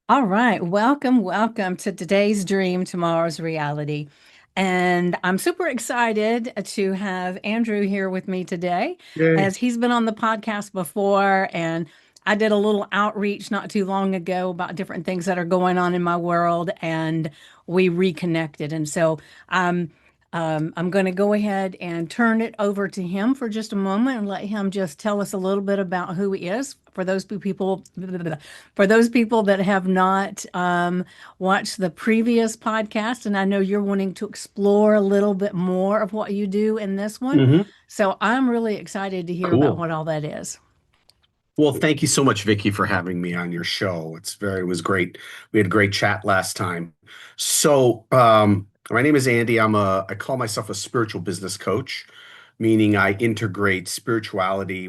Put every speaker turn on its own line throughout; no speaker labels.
All right. Welcome to today's dream, tomorrow's reality. And I'm super excited to have Andrew here with me today,
Yay.
as he's been on the podcast before. And I did a little outreach not too long ago about different things that are going on in my world, and we reconnected. And so I'm going to go ahead and turn it over to him for just a moment and let him just tell us a little bit about who he is for those people that have not watched the previous podcast. And I know you're wanting to explore a little bit more of what you do in this one.
Hmm.
So I'm really excited to hear about
Cool.
what all that is.
Well, thank you so much, Vicky, for having me on your show. It was great. We had a great chat last time. My name is Andy. I call myself a spiritual business coach, meaning I integrate spirituality,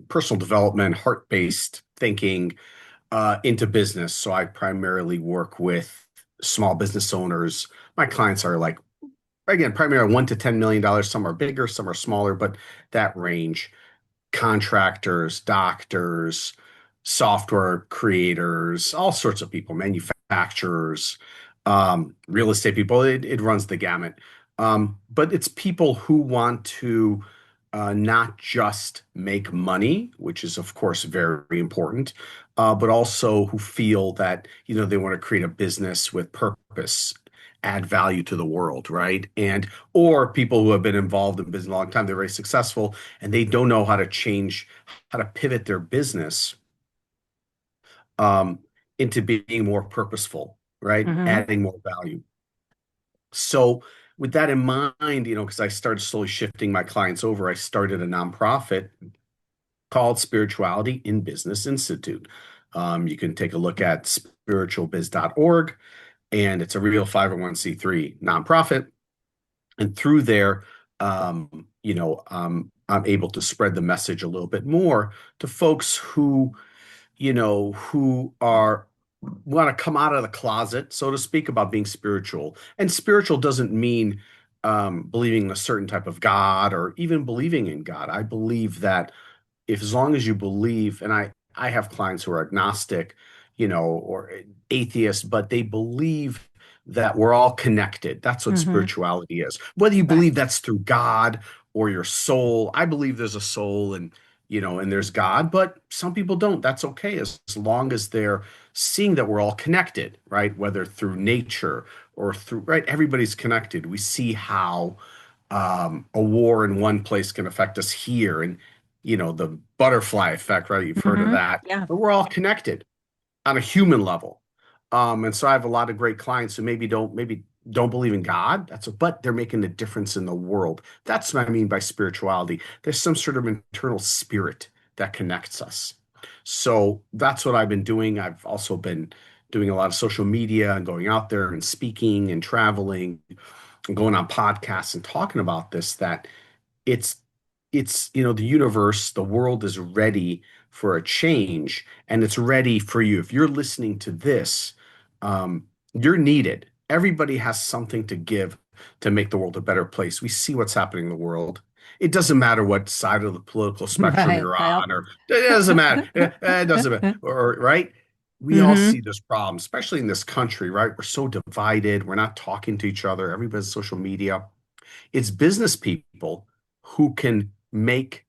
personal development, heart-based thinking, into business. So I primarily work with small business owners. My clients are like, again, primarily $1 to $10 million. Some are bigger, some are smaller, but that range. Contractors, doctors, software creators, all sorts of people, manufacturers, real estate people. It runs the gamut. But it's people who want to not just make money, which is, of course, very important, but also who feel that, they want to create a business with purpose, add value to the world, right? Or people who have been involved in business a long time, they're very successful, and they don't know how to pivot their business um, into being more purposeful, right?
Hmm.
Adding more value. So with that in mind, because I started slowly shifting my clients over, I started a nonprofit called Spirituality in Business Institute. You can take a look at spiritualbiz.org, and it's a real 501(c)(3) nonprofit. And through there, I'm able to spread the message a little bit more to folks who are want to come out of the closet, so to speak, about being spiritual. And spiritual doesn't mean believing in a certain type of God or even believing in God. I believe that if as long as you believe, and I have clients who are agnostic, or atheists, but they believe that we're all connected. That's what
Hmm.
spirituality is. Whether you
Right.
believe that's through God or your soul, I believe there's a soul and there's God, but some people don't. That's okay as long as they're seeing that we're all connected, right? Whether through nature or through, right? Everybody's connected. We see how a war in one place can affect us here. And, the butterfly effect, right? You've heard of
Hmm.
that.
Yeah.
But we're all connected on a human level. And so I have a lot of great clients who maybe don't believe in God. But they're making a difference in the world. That's what I mean by spirituality. There's some sort of internal spirit that connects us. So that's what I've been doing. I've also been doing a lot of social media and going out there and speaking and traveling and going on podcasts and talking about this, that it's the universe, the world is ready for a change, and it's ready for you. If you're listening to this, you're needed. Everybody has something to give to make the world a better place. We see what's happening in the world. It doesn't matter what side of the political spectrum
Right.
you're
Yep.
on, or it doesn't matter. It doesn't matter. Or right? We all
Hmm.
see this problem, especially in this country, right? We're so divided. We're not talking to each other. Everybody's social media. It's business people who can make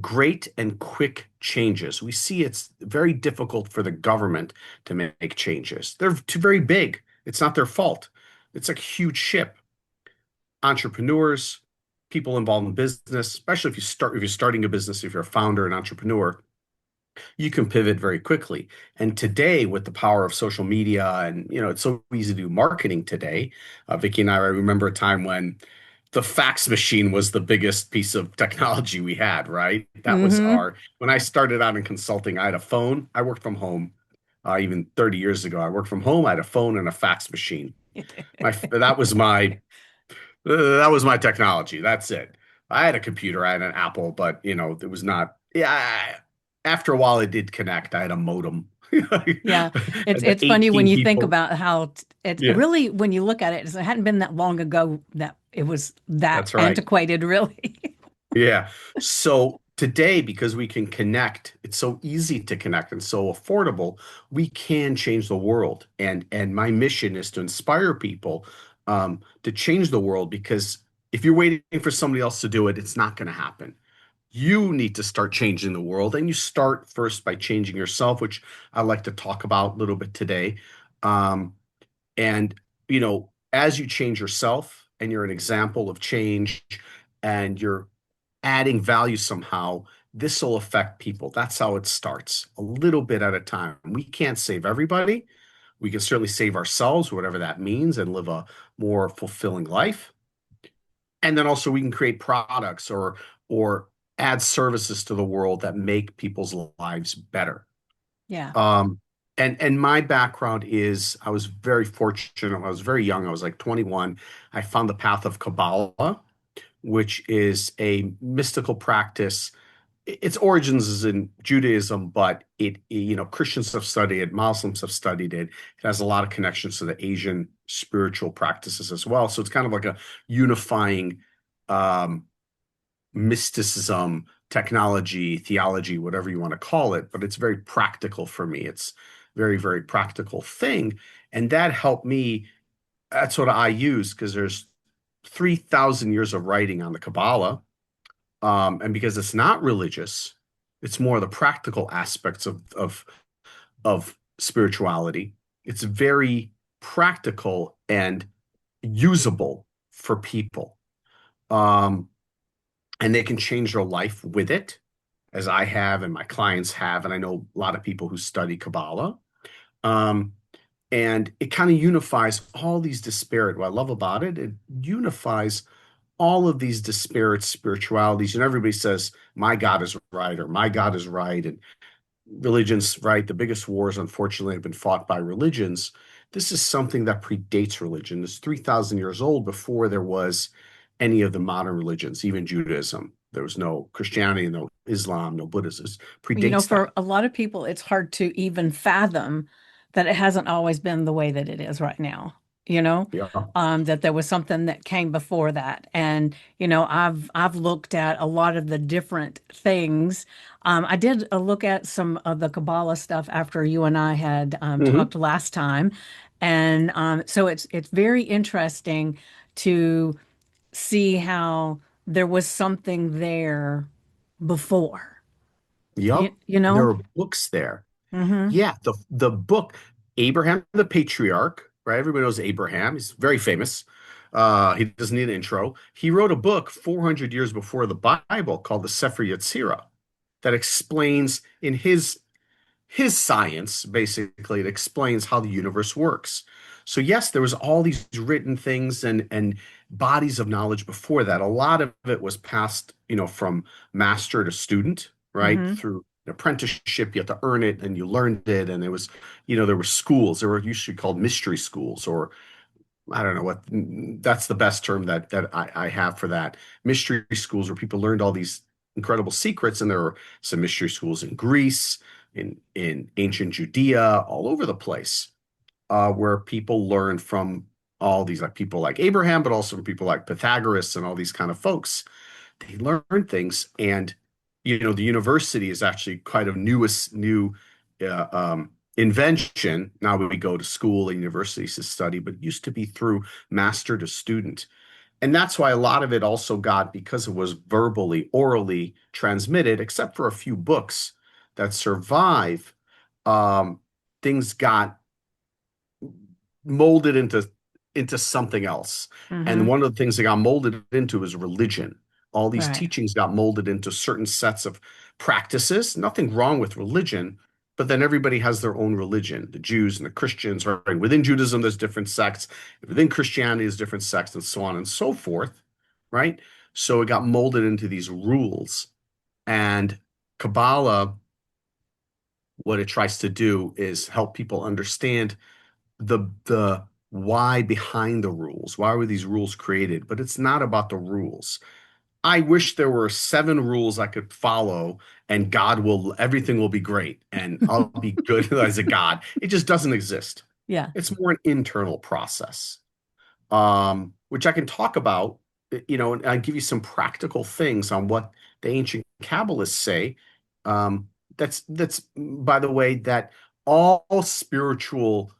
great and quick changes. We see it's very difficult for the government to make changes. They're too very big. It's not their fault. It's like a huge ship. Entrepreneurs, people involved in business, especially if you're starting a business, if you're a founder, an entrepreneur, you can pivot very quickly. And today, with the power of social media, and it's so easy to do marketing today. Vicky and I remember a time when the fax machine was the biggest piece of technology we had, right? That was
Hmm.
when I started out in consulting, I had a phone. I worked from home, even 30 years ago. I worked from home. I had a phone and a fax machine. That was my technology. That's it. I had a computer. I had an Apple, but it was not. Yeah. After a while, it did connect. I had a modem.
Yeah, it's
The
it's funny when
18
you think
people.
about how it's
Yeah,
really when you look at it, it hadn't been that long ago that it was that
that's right.
antiquated, really.
Yeah. So today, because we can connect, it's so easy to connect and so affordable, we can change the world. And my mission is to inspire people to change the world, because if you're waiting for somebody else to do it, it's not going to happen. You need to start changing the world, and you start first by changing yourself, which I like to talk about a little bit today. Um, and as you change yourself and you're an example of change and you're adding value somehow, this will affect people. That's how it starts, a little bit at a time. We can't save everybody. We can certainly save ourselves, whatever that means, and live a more fulfilling life. And then also we can create products or add services to the world that make people's lives better.
Yeah.
Um, and my background is I was very fortunate. When I was very young. I was like 21. I found the path of Kabbalah, which is a mystical practice. Its origins is in Judaism, but Christians have studied it, Muslims have studied it. It has a lot of connections to the Asian spiritual practices as well. So it's kind of like a unifying um, mysticism, technology, theology, whatever you want to call it, but it's very practical for me. It's very, very practical thing. And that helped me. That's what I use, because there's 3,000 years of writing on the Kabbalah. And because it's not religious, it's more the practical aspects of spirituality. It's very practical and usable for people. Um, and they can change their life with it, as I have and my clients have. And I know a lot of people who study Kabbalah. Um, and it kind of unifies all these disparate, what I love about it, it unifies all of these disparate spiritualities. And everybody says, my God is right, or my God is right. And religions, right? The biggest wars, unfortunately, have been fought by religions. This is something that predates religion. It's 3,000 years old before there was any of the modern religions, even Judaism. There was no Christianity, no Islam, no Buddhism. It predates
For
that.
a lot of people, it's hard to even fathom that it hasn't always been the way that it is right now, you know,
Yeah.
that there was something that came before that. And, I've looked at a lot of the different things. I did a look at some of the Kabbalah stuff after you and I had
Hmm.
talked last time. And so it's very interesting to see how there was something there before. You,
Yep.
you
There
know?
are books there.
Hmm.
Yeah, the book Abraham the Patriarch, right? Everybody knows Abraham. He's very famous. He doesn't need an intro. He wrote a book 400 years before the Bible called the Sefer Yetzirah that explains in his science, basically, it explains how the universe works. So yes, there was all these written things and bodies of knowledge before that. A lot of it was passed, from master to student, right?
Hmm.
Through an apprenticeship, you had to earn it and you learned it. And it was, there were schools. There were usually called mystery schools, or I don't know what that's the best term that I have for that. Mystery schools where people learned all these incredible secrets, and there were some mystery schools in Greece, in ancient Judea, all over the place, where people learned from all these like people like Abraham, but also from people like Pythagoras and all these kind of folks. They learn things, and the university is actually quite a new invention. Now we go to school and universities to study, but it used to be through master to student. And that's why a lot of it also got, because it was verbally, orally transmitted, except for a few books that survive, um, things got molded into something else. And
Hmm.
one of the things they got molded into is religion. All these
Right.
teachings got molded into certain sets of practices. Nothing wrong with religion, but then everybody has their own religion. The Jews and the Christians, right? Within Judaism, there's different sects. Within Christianity, there's different sects, and so on and so forth, right? So it got molded into these rules. And Kabbalah, what it tries to do is help people understand the why behind the rules. Why were these rules created? But it's not about the rules. I wish there were seven rules I could follow and everything will be great and I'll be good as a God. It just doesn't exist.
Yeah.
It's more an internal process, which I can talk about, and I give you some practical things on what The ancient Kabbalists say, that's by the way, that all spiritual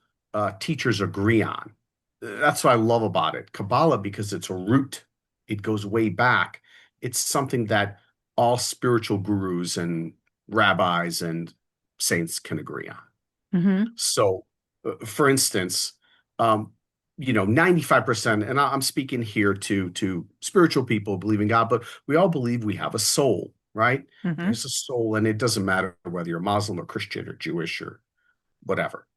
teachers agree on. That's what I love about it. Kabbalah, because it's a root, it goes way back. It's something that all spiritual gurus and rabbis and saints can agree on.
Hmm.
So, for instance, um, 95%, and I'm speaking here to spiritual people who believe in God, but we all believe we have a soul, right?
Hmm.
There's a soul, and it doesn't matter whether you're Muslim or Christian or Jewish or whatever.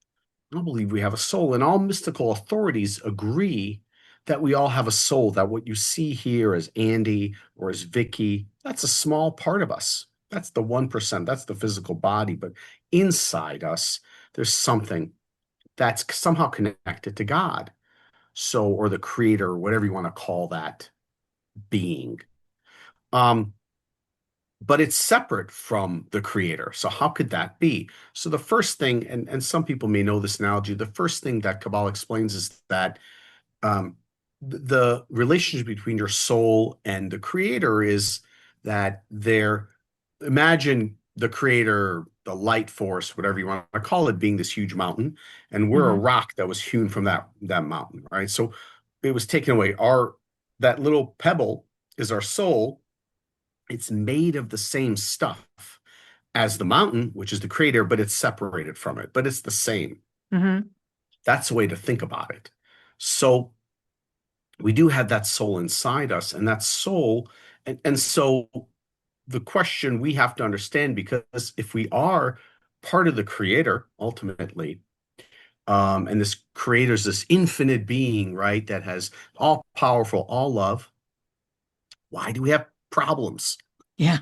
I believe we have a soul, and all mystical authorities agree that we all have a soul, that what you see here as Andy or as Vicky, that's a small part of us. That's the 1%, that's the physical body, but inside us, there's something that's somehow connected to God. So, or the creator, or whatever you want to call that being. Um, but it's separate from the creator. So how could that be? So the first thing, and some people may know this analogy, the first thing that Kabbalah explains is that um, the relationship between your soul and the creator is that imagine the creator, the light force, whatever you want to call it, being this huge mountain, and we're a
Hmm.
rock that was hewn from that mountain, right? So it was taken away. That little pebble is our soul. It's made of the same stuff as the mountain, which is the creator, but it's separated from it, but it's the same.
Hmm.
That's the way to think about it. So we do have that soul inside us, and that soul, and so the question we have to understand, because if we are part of the creator ultimately, and this creator is this infinite being, right, that has all powerful, all love, why do we have problems?
Yeah.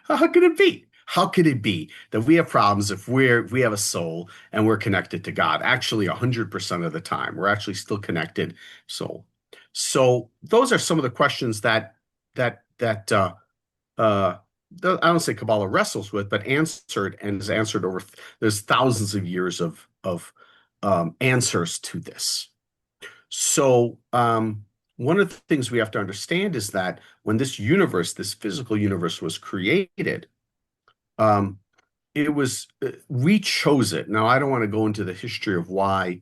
How could it be? How could it be that we have problems if we have a soul and we're connected to God? Actually, 100% of the time, we're actually still connected soul. So those are some of the questions that uh, I don't say Kabbalah wrestles with, but answered and is answered over. There's thousands of years of answers to this. So, one of the things we have to understand is that when this universe, this physical universe, was created, um, we chose it. Now, I don't want to go into the history of why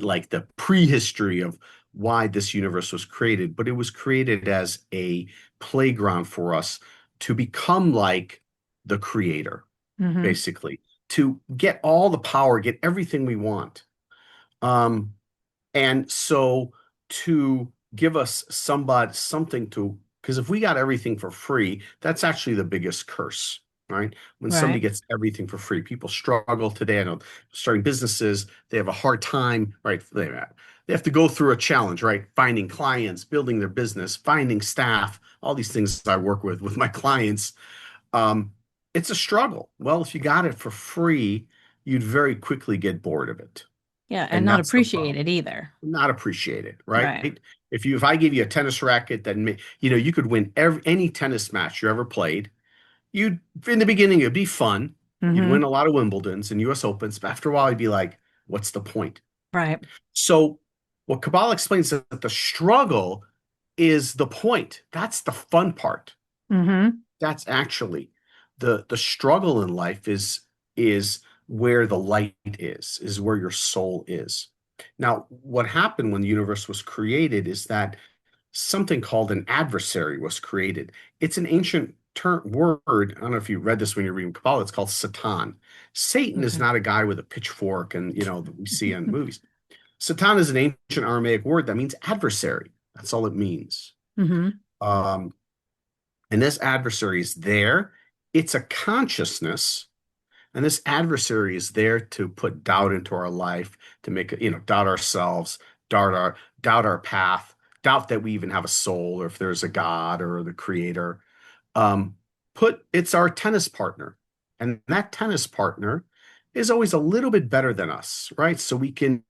like the prehistory of why this universe was created, but it was created as a playground for us to become like the creator,
Hmm.
basically, to get all the power, get everything we want. Um, and so to give us something to, because if we got everything for free, that's actually the biggest curse, right? When somebody
Right.
gets everything for free, people struggle today. I know starting businesses, they have a hard time, right? They have to go through a challenge, right? Finding clients, building their business, finding staff, all these things I work with my clients. Um, it's a struggle. Well, if you got it for free, you'd very quickly get bored of it.
Yeah. And
And
not
that's the
appreciate
problem.
it either.
Not appreciated, right?
Right.
If I give you a tennis racket that you could win any tennis match you ever played. You'd in the beginning it'd be fun. You'd win
Hmm.
a lot of Wimbledons and US Opens, but after a while you'd be like, what's the point?
Right.
So what Kabbalah explains is that the struggle is the point. That's the fun part.
Hmm.
That's actually the struggle in life is where the light is where your soul is. Now, what happened when the universe was created is that something called an adversary was created. It's an ancient term word. I don't know if you read this when you're reading Kabbalah. It's called Satan. Satan is
Okay.
not a guy with a pitchfork and that we see in movies. Satan is an ancient Aramaic word that means adversary. That's all it means.
Hmm.
Um, and this adversary is there. It's a consciousness. And this adversary is there to put doubt into our life, to make it, doubt ourselves, doubt our path, doubt that we even have a soul or if there's a God or the creator. Um, it's our tennis partner. And that tennis partner is always a little bit better than us, right? So we can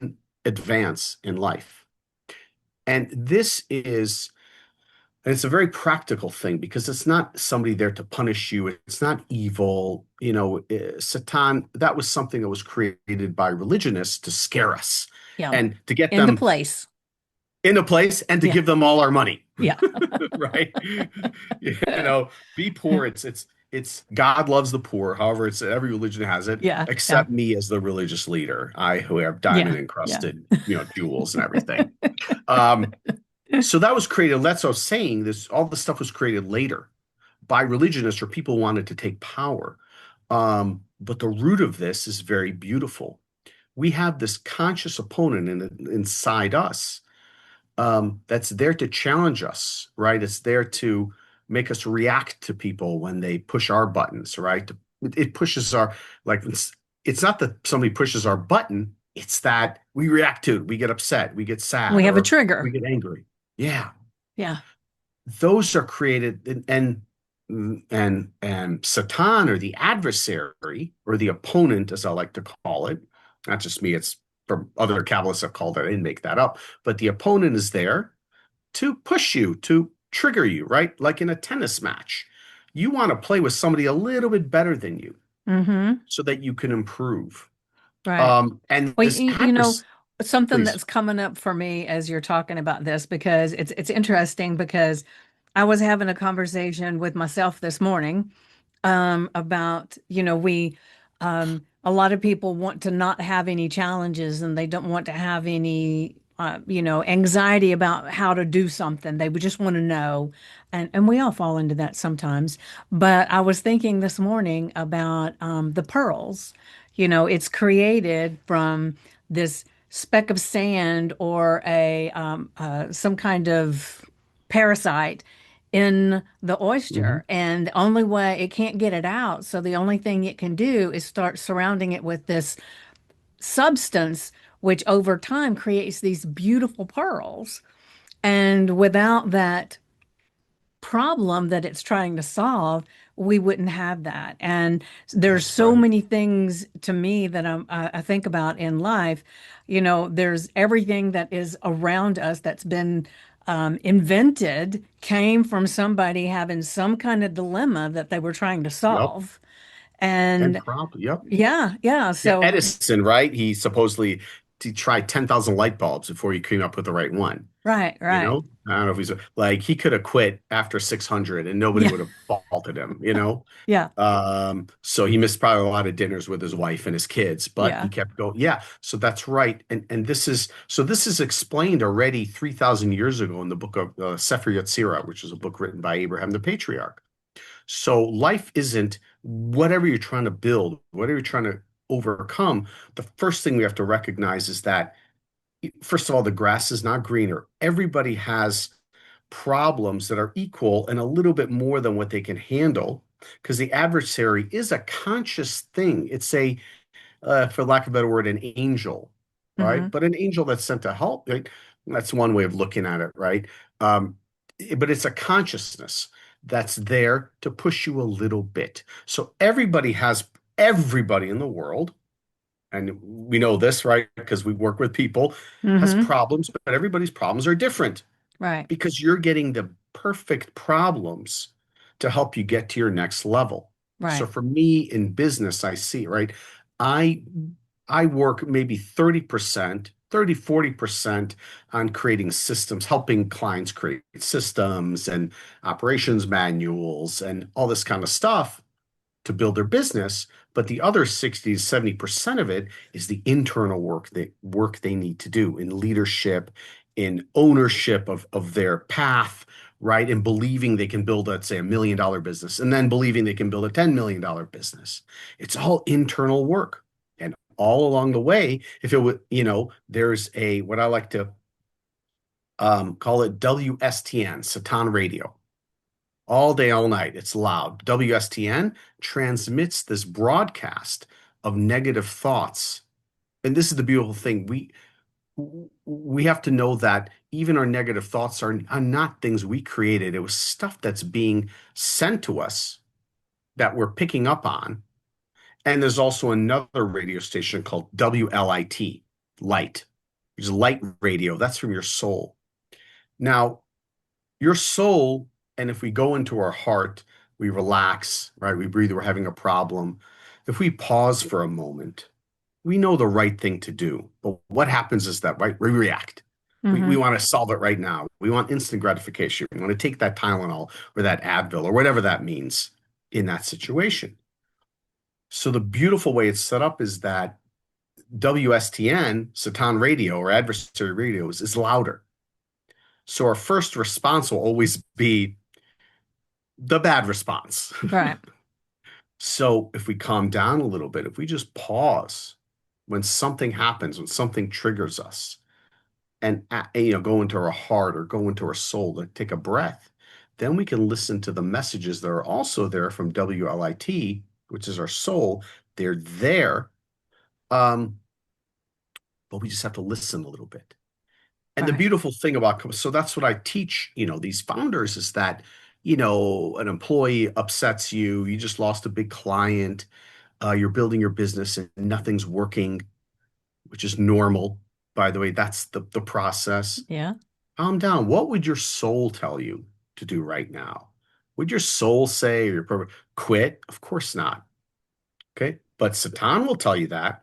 advance in life. And it's a very practical thing because it's not somebody there to punish you. It's not evil. Satan, that was something that was created by religionists to scare us
Yeah.
and to get
Into
them
place.
in a place and to
Yeah.
give them all our money.
Yeah.
right? You know, be poor. It's God loves the poor. However, it's every religion has it,
Yeah. Yeah.
except me as the religious leader. I who have diamond
Yeah. Yeah.
encrusted, jewels and everything. Um, so that was created. That's what I was saying. This all this stuff was created later by religionists or people who wanted to take power. But the root of this is very beautiful. We have this conscious opponent inside us that's there to challenge us, right? It's there to make us react to people when they push our buttons, right? It pushes our, like, it's not that somebody pushes our button, it's that we react to it. We get upset, we get
We
sad,
have a
or we
trigger.
get angry. Yeah.
Yeah.
Those are created and Satan or the adversary or the opponent, as I like to call it, not just me, it's from other Kabbalists have called it. I didn't make that up, but the opponent is there to push you, to trigger you, right? Like in a tennis match. You want to play with somebody a little bit better than you
Mm-hmm.
so that you can improve.
Right.
And
Well,
this
you know,
adversary,
something
please.
that's coming up for me as you're talking about this, because it's interesting because I was having a conversation with myself this morning about, a lot of people want to not have any challenges and they don't want to have any, anxiety about how to do something. They would just want to know. And we all fall into that sometimes. But I was thinking this morning about the pearls. It's created from this speck of sand or some kind of parasite in the
Mhm.
oyster, and the only way it can't get it out, so the only thing it can do is start surrounding it with this substance, which over time creates these beautiful pearls. And without that problem that it's trying to solve, we wouldn't have that. And there's
That's
so
right.
many things to me that I think about in life. There's everything that is around us that's been invented came from somebody having some kind of dilemma that they were trying to
Yep.
solve.
And
And
probably, yep.
yeah, yeah.
Yeah,
So,
Edison, right? He tried 10,000 light bulbs before he came up with the right one.
right,
You
right.
know, I don't know if he's like he could have quit after 600 and nobody
Yeah,
would have faulted him, you know.
yeah,
So he missed probably a lot of dinners with his wife and his kids, but he
yeah.
kept going. Yeah, so that's right. And this is explained already 3,000 years ago in the book of Sefer Yetzirah, which is a book written by Abraham the patriarch. So life isn't whatever you're trying to build, whatever you're trying to overcome. The first thing we have to recognize is that first of all, the grass is not greener. Everybody has problems that are equal and a little bit more than what they can handle because the adversary is a conscious thing. It's for lack of a better word, an angel,
Hmm.
right? But an angel that's sent to help, right? That's one way of looking at it, right? Um, but it's a consciousness that's there to push you a little bit. So everybody in the world and we know this, right? Because we work with people, has
Hmm.
problems, but everybody's problems are different
Right,
because you're getting the perfect problems to help you get to your next level. So
right,
for me in business, I see, right? I I work maybe 30%, 40% on creating systems, helping clients create systems and operations manuals and all this kind of stuff to build their business, but the other 60 to 70% of it is the internal work they need to do in leadership, in ownership of their path, right? And believing they can build, let's say, $1 million business, and then believing they can build a $10 million business. It's all internal work. And all along the way, if it would, there's a what I like to call it WSTN, Satan Radio all day, all night. It's loud. WSTN transmits this broadcast of negative thoughts. And this is the beautiful thing. We have to know that even our negative thoughts are not things we created. It was stuff that's being sent to us that we're picking up on. And there's also another radio station called WLIT, light, which is light radio. That's from your soul. Now, your soul, and if we go into our heart, we relax, right? We breathe, we're having a problem. If we pause for a moment, we know the right thing to do. But what happens is that, right? We react. We
Hmm.
want to solve it right now. We want instant gratification. We want to take that Tylenol or that Advil or whatever that means in that situation. So the beautiful way it's set up is that WSTN, Satan radio or adversary radios, is louder. So our first response will always be the bad response.
Right.
So if we calm down a little bit, if we just pause when something happens, when something triggers us, and go into our heart or go into our soul to take a breath, then we can listen to the messages that are also there from WLIT, which is our soul. They're there, um, but we just have to listen a little bit. And the
Right.
beautiful thing about, so that's what I teach, these founders is that, an employee upsets you, you just lost a big client, you're building your business and nothing's working, which is normal. By the way, that's the process.
Yeah.
Calm down. What would your soul tell you to do right now? Would your soul say, or quit? Of course not. Okay. But Satan will tell you that.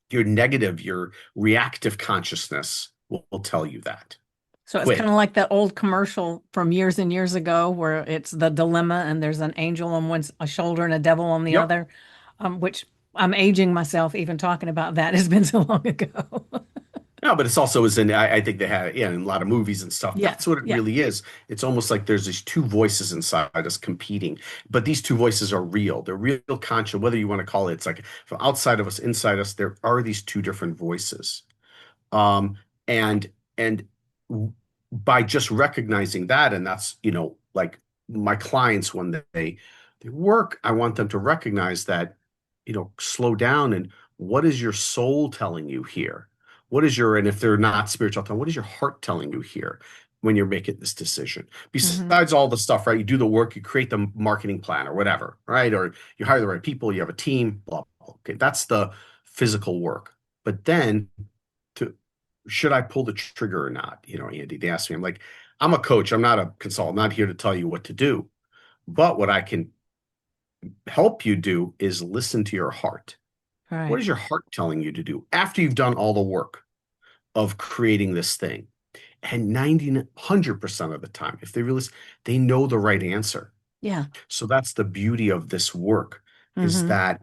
Your negative, your reactive consciousness will tell you that.
So it's kind
Quit.
of like that old commercial from years and years ago where it's the dilemma and there's an angel on one a shoulder and a devil on the
Yep.
other, which I'm aging myself even talking about that. It's been so long ago.
No, but it's also is in I think they have in a lot of movies and stuff.
Yeah.
That's what it
Yeah.
really is. It's almost like there's these two voices inside us competing, but these two voices are real. They're real conscious, whether you want to call it, it's like from outside of us, inside us, there are these two different voices. Um, and and by just recognizing that, and that's, like my clients when they work, I want them to recognize that, slow down and what is your soul telling you here? And if they're not spiritual, what is your heart telling you here when you're making this decision?
Hmm.
Besides all the stuff, right? You do the work, you create the marketing plan or whatever, right? Or you hire the right people, you have a team, blah, blah, blah. Okay, that's the physical work. But then to should I pull the trigger or not? Andy, they asked me, I'm like, I'm a coach, I'm not a consultant, I'm not here to tell you what to do. But what I can help you do is listen to your heart. What
Right.
is your heart telling you to do after you've done all the work of creating this thing? And 100% of the time, if they realize they know the right answer.
Yeah.
So that's the beauty of this work is
Hmm.
that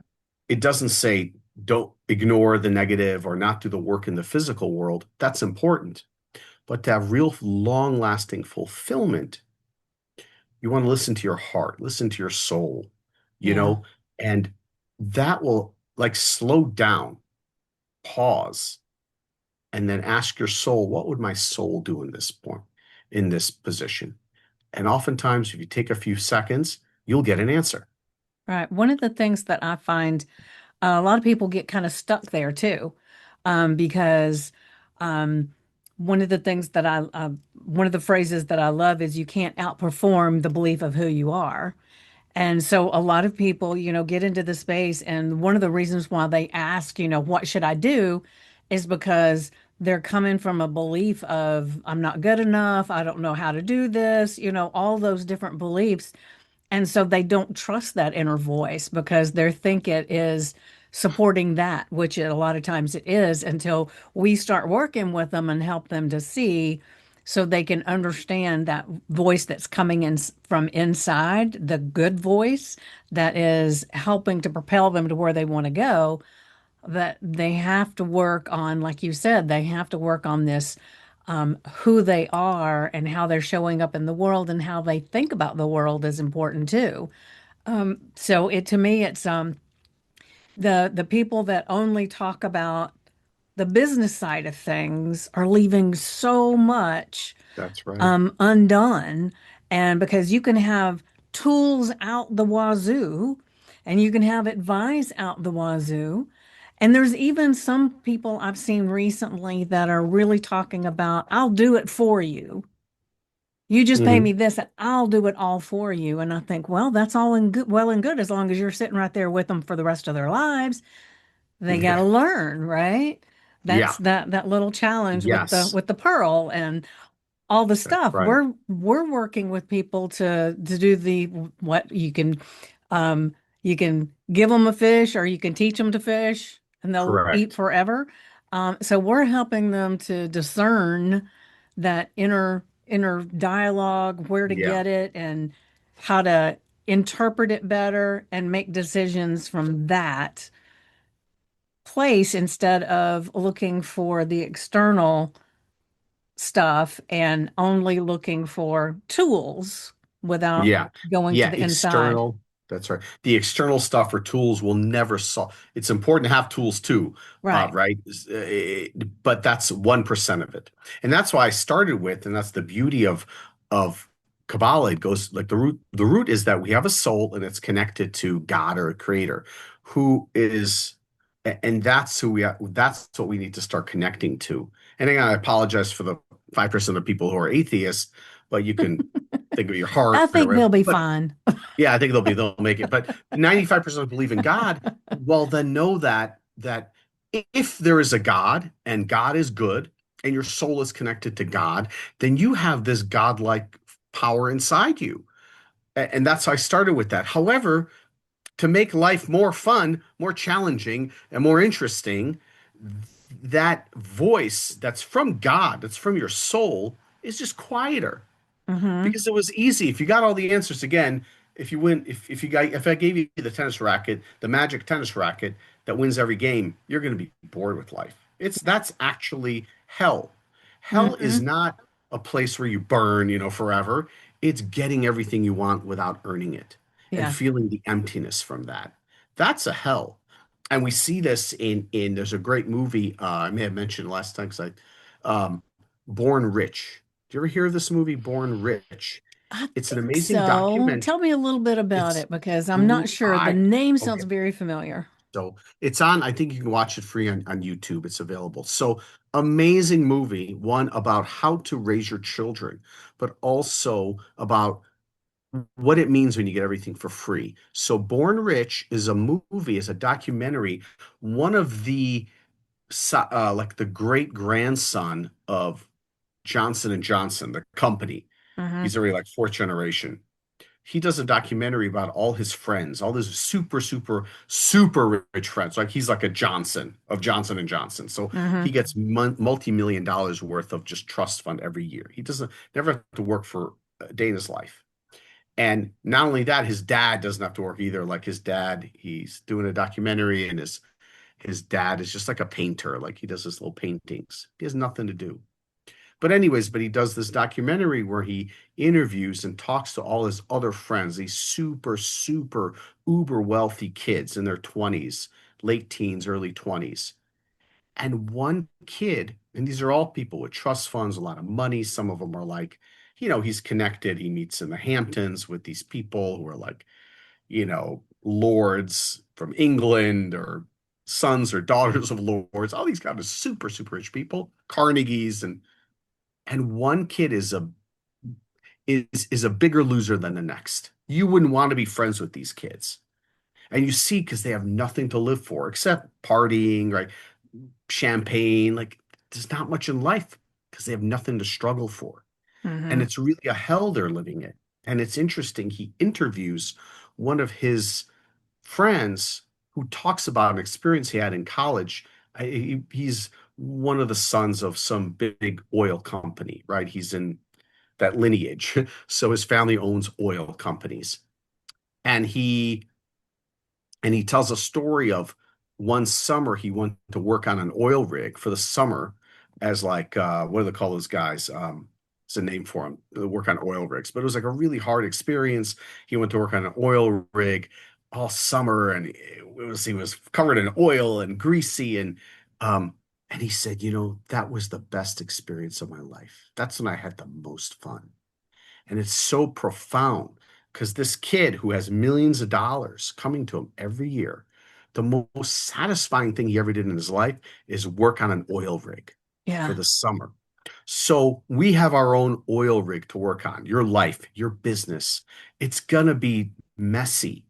it doesn't say don't ignore the negative or not do the work in the physical world. That's important. But to have real long lasting fulfillment, you want to listen to your heart, listen to your soul, you
Yeah.
know, and that will like slow down, pause, and then ask your soul, what would my soul do in this point, in this position? And oftentimes, if you take a few seconds, you'll get an answer.
Right. One of the things that I find a lot of people get kind of stuck there too, because um, one of the things that one of the phrases that I love is you can't outperform the belief of who you are. And so a lot of people, get into the space, and one of the reasons why they ask, what should I do, is because they're coming from a belief of I'm not good enough, I don't know how to do this, all those different beliefs. And so they don't trust that inner voice because they think it is supporting that, which a lot of times it is, until we start working with them and help them to see so they can understand that voice that's coming in from inside, the good voice that is helping to propel them to where they want to go, that they have to work on, like you said, they have to work on this who they are and how they're showing up in the world and how they think about the world is important too. So it to me, it's the people that only talk about the business side of things are leaving so much
That's right.
undone. And because you can have tools out the wazoo and you can have advice out the wazoo. And there's even some people I've seen recently that are really talking about, I'll do it for you. You just pay me
Hmm.
this and I'll do it all for you. And I think, well, that's all in good, well and good as long as you're sitting right there with them for the rest of their lives. They got to
Yeah.
learn, right? That's
Yeah.
that little challenge with the
Yes.
pearl and all the
That's
stuff.
right.
We're working with people to do the what you can give them a fish or you can teach them to fish and they'll eat
Correct.
forever. So we're helping them to discern that inner dialogue, where to
Yeah.
get it, and how to interpret it better and make decisions from that place instead of looking for the external stuff and only looking for tools without
Yeah.
going to
Yeah.
the inside.
External. That's right. The external stuff or tools will never solve. It's important to have tools too,
Right.
right? But that's 1% of it. And that's why I started with, and that's the beauty of Kabbalah. It goes like the root is that we have a soul and it's connected to God or a creator who is, and that's who we are, that's what we need to start connecting to. And again, I apologize for the 5% of people who are atheists, but you can think of your
I
heart or
think they'll
whatever.
be
But
fine.
yeah, I think they'll make it. But 95% believe in God. Well, then know that if there is a God and God is good and your soul is connected to God, then you have this godlike power inside you. And that's how I started with that. However, to make life more fun, more challenging, and more interesting, that voice that's from God, that's from your soul, is just quieter
Hmm.
because it was easy. If you got all the answers again, if I gave you the tennis racket, the magic tennis racket that wins every game, you're going to be bored with life. That's actually hell. Hell is
Hmm.
not a place where you burn, forever. It's getting everything you want without earning it and
Yeah.
feeling the emptiness from that. That's a hell. And we see this in there's a great movie I may have mentioned last time because um Born Rich. Do you ever hear of this movie, Born Rich?
I
It's an
think
amazing
so.
documentary.
Tell me a little bit about
It's
it because I'm not
ooh,
sure. The
I
name
okay.
sounds very familiar.
So it's on, I think you can watch it free on YouTube. It's available. So amazing movie, one about how to raise your children, but also about what it means when you get everything for free. So Born Rich is a movie, is a documentary, one of the like the great grandson of Johnson and Johnson, the company.
Hmm.
He's already like fourth generation. He does a documentary about all his friends, all his super, super, super rich friends. Like he's like a Johnson of Johnson and Johnson. So he
Hmm.
gets multi-million dollars worth of just trust fund every year. He doesn't never have to work for a day in his life. And not only that, his dad doesn't have to work either. Like his dad, he's doing a documentary, and his dad is just like a painter. Like he does his little paintings. He has nothing to do. But he does this documentary where he interviews and talks to all his other friends, these super, super uber wealthy kids in their 20s, late teens, early 20s. And one kid, and these are all people with trust funds, a lot of money. Some of them are like, he's connected. He meets in the Hamptons with these people who are like, lords from England or sons or daughters of lords, all these kind of super, super rich people, Carnegies, and one kid is a bigger loser than the next. You wouldn't want to be friends with these kids. And you see, because they have nothing to live for except partying, right? Champagne. Like there's not much in life because they have nothing to struggle for. And
Hmm.
it's really a hell they're living in. And it's interesting. He interviews one of his friends who talks about an experience he had in college. He's one of the sons of some big oil company, right? He's in that lineage. So his family owns oil companies. And he tells a story of one summer he went to work on an oil rig for the summer as like what do they call those guys? It's a name for them. They work on oil rigs, but it was like a really hard experience. He went to work on an oil rig all summer, and he was covered in oil and greasy, um and he said, that was the best experience of my life. That's when I had the most fun. And it's so profound because this kid who has millions of dollars coming to him every year, the most satisfying thing he ever did in his life is work on an oil rig for
Yeah.
the summer. So we have our own oil rig to work on. Your life, your business, it's going to be messy.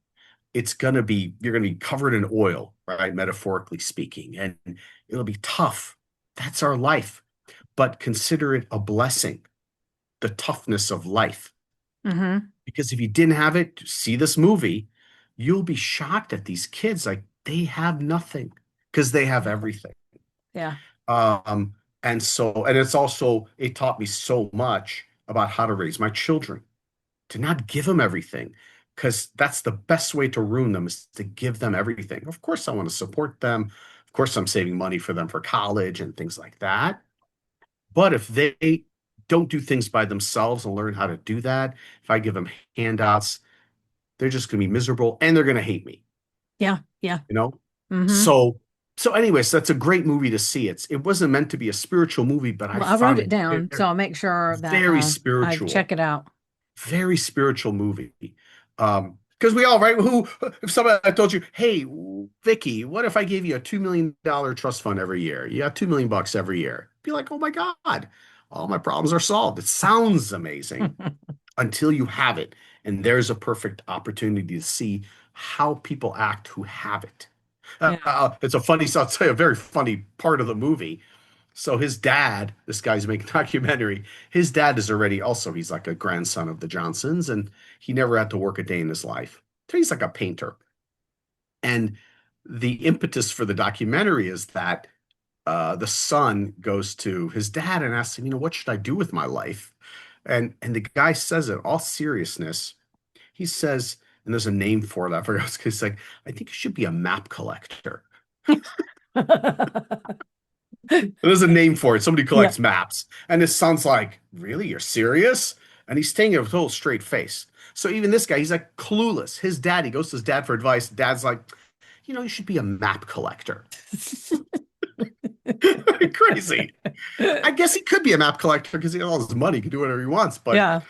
You're going to be covered in oil, right? Metaphorically speaking, and it'll be tough. That's our life. But consider it a blessing, the toughness of life.
Hmm.
Because if you didn't have it, see this movie, you'll be shocked at these kids. Like they have nothing because they have
Yeah.
everything.
Yeah.
Um, and it's also, it taught me so much about how to raise my children, to not give them everything, because that's the best way to ruin them is to give them everything. Of course, I want to support them. Of course, I'm saving money for them for college and things like that. But if they don't do things by themselves and learn how to do that, if I give them handouts, they're just going to be miserable and they're going to hate me,
Yeah, yeah.
you know?
Hmm.
So, so anyways, that's a great movie to see. It wasn't meant to be a spiritual movie, but I
Well, I wrote
found
it
it
down, so
very,
I'll make sure that
very
I check
spiritual.
it out.
Very spiritual movie. Because we all, right? Who, if somebody I told you, hey, Vicky, what if I gave you a $2 million trust fund every year? You got 2 million bucks every year. Be like, oh my God, all my problems are solved. It sounds amazing until you have it. And there's a perfect opportunity to see how people act who have it.
Yeah.
It's a funny, so I'll tell you a very funny part of the movie. So his dad, this guy's making a documentary. His dad is already also, he's like a grandson of the Johnsons, and he never had to work a day in his life. So he's like a painter. And the impetus for the documentary is that the son goes to his dad and asks him, what should I do with my life? And the guy says it all seriousness. He says, and there's a name for it. I forgot. He's like, I think you should be a map collector. There's a name for it. Somebody
Yeah.
collects maps. And his son's like, really? You're serious? And he's taking it with a total straight face. So even this guy, he's like clueless. His dad, he goes to his dad for advice. Dad's like, you should be a map collector. Crazy. I guess he could be a map collector because he has all his money, he can do whatever he wants. But
Yeah,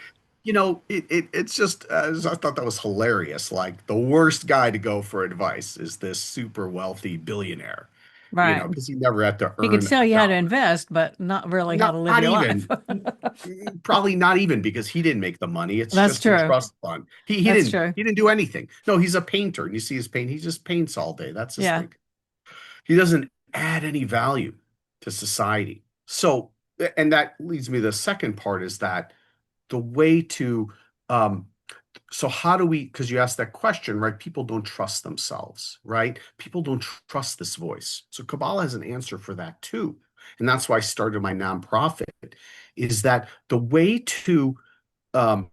it's just I thought that was hilarious. Like the worst guy to go for advice is this super wealthy billionaire,
right.
because he never had to
He could
earn a
tell you how to
dollar.
invest, but not really how
Not
to live your life.
even. Probably not even because he didn't make the money. It's
That's
just a
true.
trust fund. He
That's
didn't
true.
he didn't do anything. No, he's a painter, and you see his paint. He just paints all day. That's his
Yeah.
thing. He doesn't add any value to society. So, and that leads me to the second part is that the way to um, so how do we, because you asked that question, right? People don't trust themselves, right? People don't trust this voice. So Kabbalah has an answer for that too. And that's why I started my nonprofit, is that the way to um,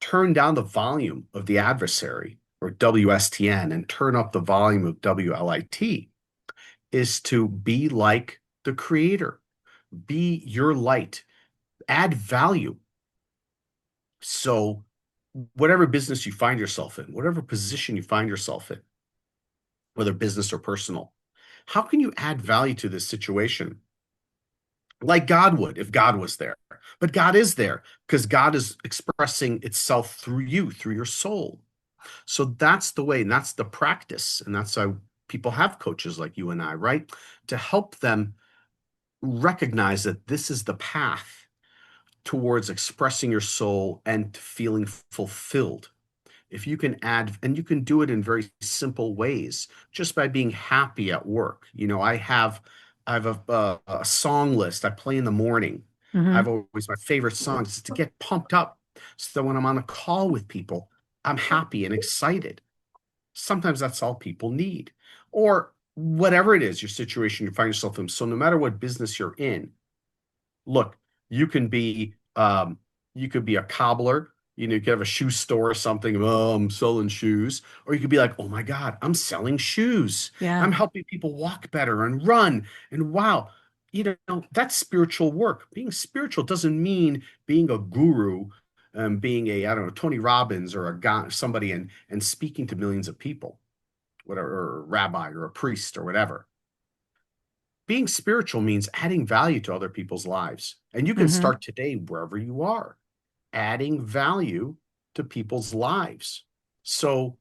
turn down the volume of the adversary or WSTN and turn up the volume of WLIT is to be like the creator, be your light, add value. So whatever business you find yourself in, whatever position you find yourself in, whether business or personal, how can you add value to this situation? Like God would if God was there. But God is there because God is expressing itself through you, through your soul. So that's the way, and that's the practice. And that's why people have coaches like you and I, right? To help them recognize that this is the path towards expressing your soul and feeling fulfilled. If you can add, and you can do it in very simple ways, just by being happy at work. I have a song list I play in the morning. I
Hmm.
have always my favorite songs is to get pumped up, so that when I'm on a call with people, I'm happy and excited. Sometimes that's all people need, or whatever it is, your situation you find yourself in. So no matter what business you're in, look, you can be you could be a cobbler, you could have a shoe store or something. Oh, I'm selling shoes. Or you could be like, oh my God, I'm selling shoes.
Yeah.
I'm helping people walk better and run. And wow, that's spiritual work. Being spiritual doesn't mean being a guru, being a, I don't know, Tony Robbins or a guy, somebody and speaking to millions of people, whatever, or a rabbi or a priest or whatever. Being spiritual means adding value to other people's lives. And you can
Hmm.
start today wherever you are, adding value to people's lives. So,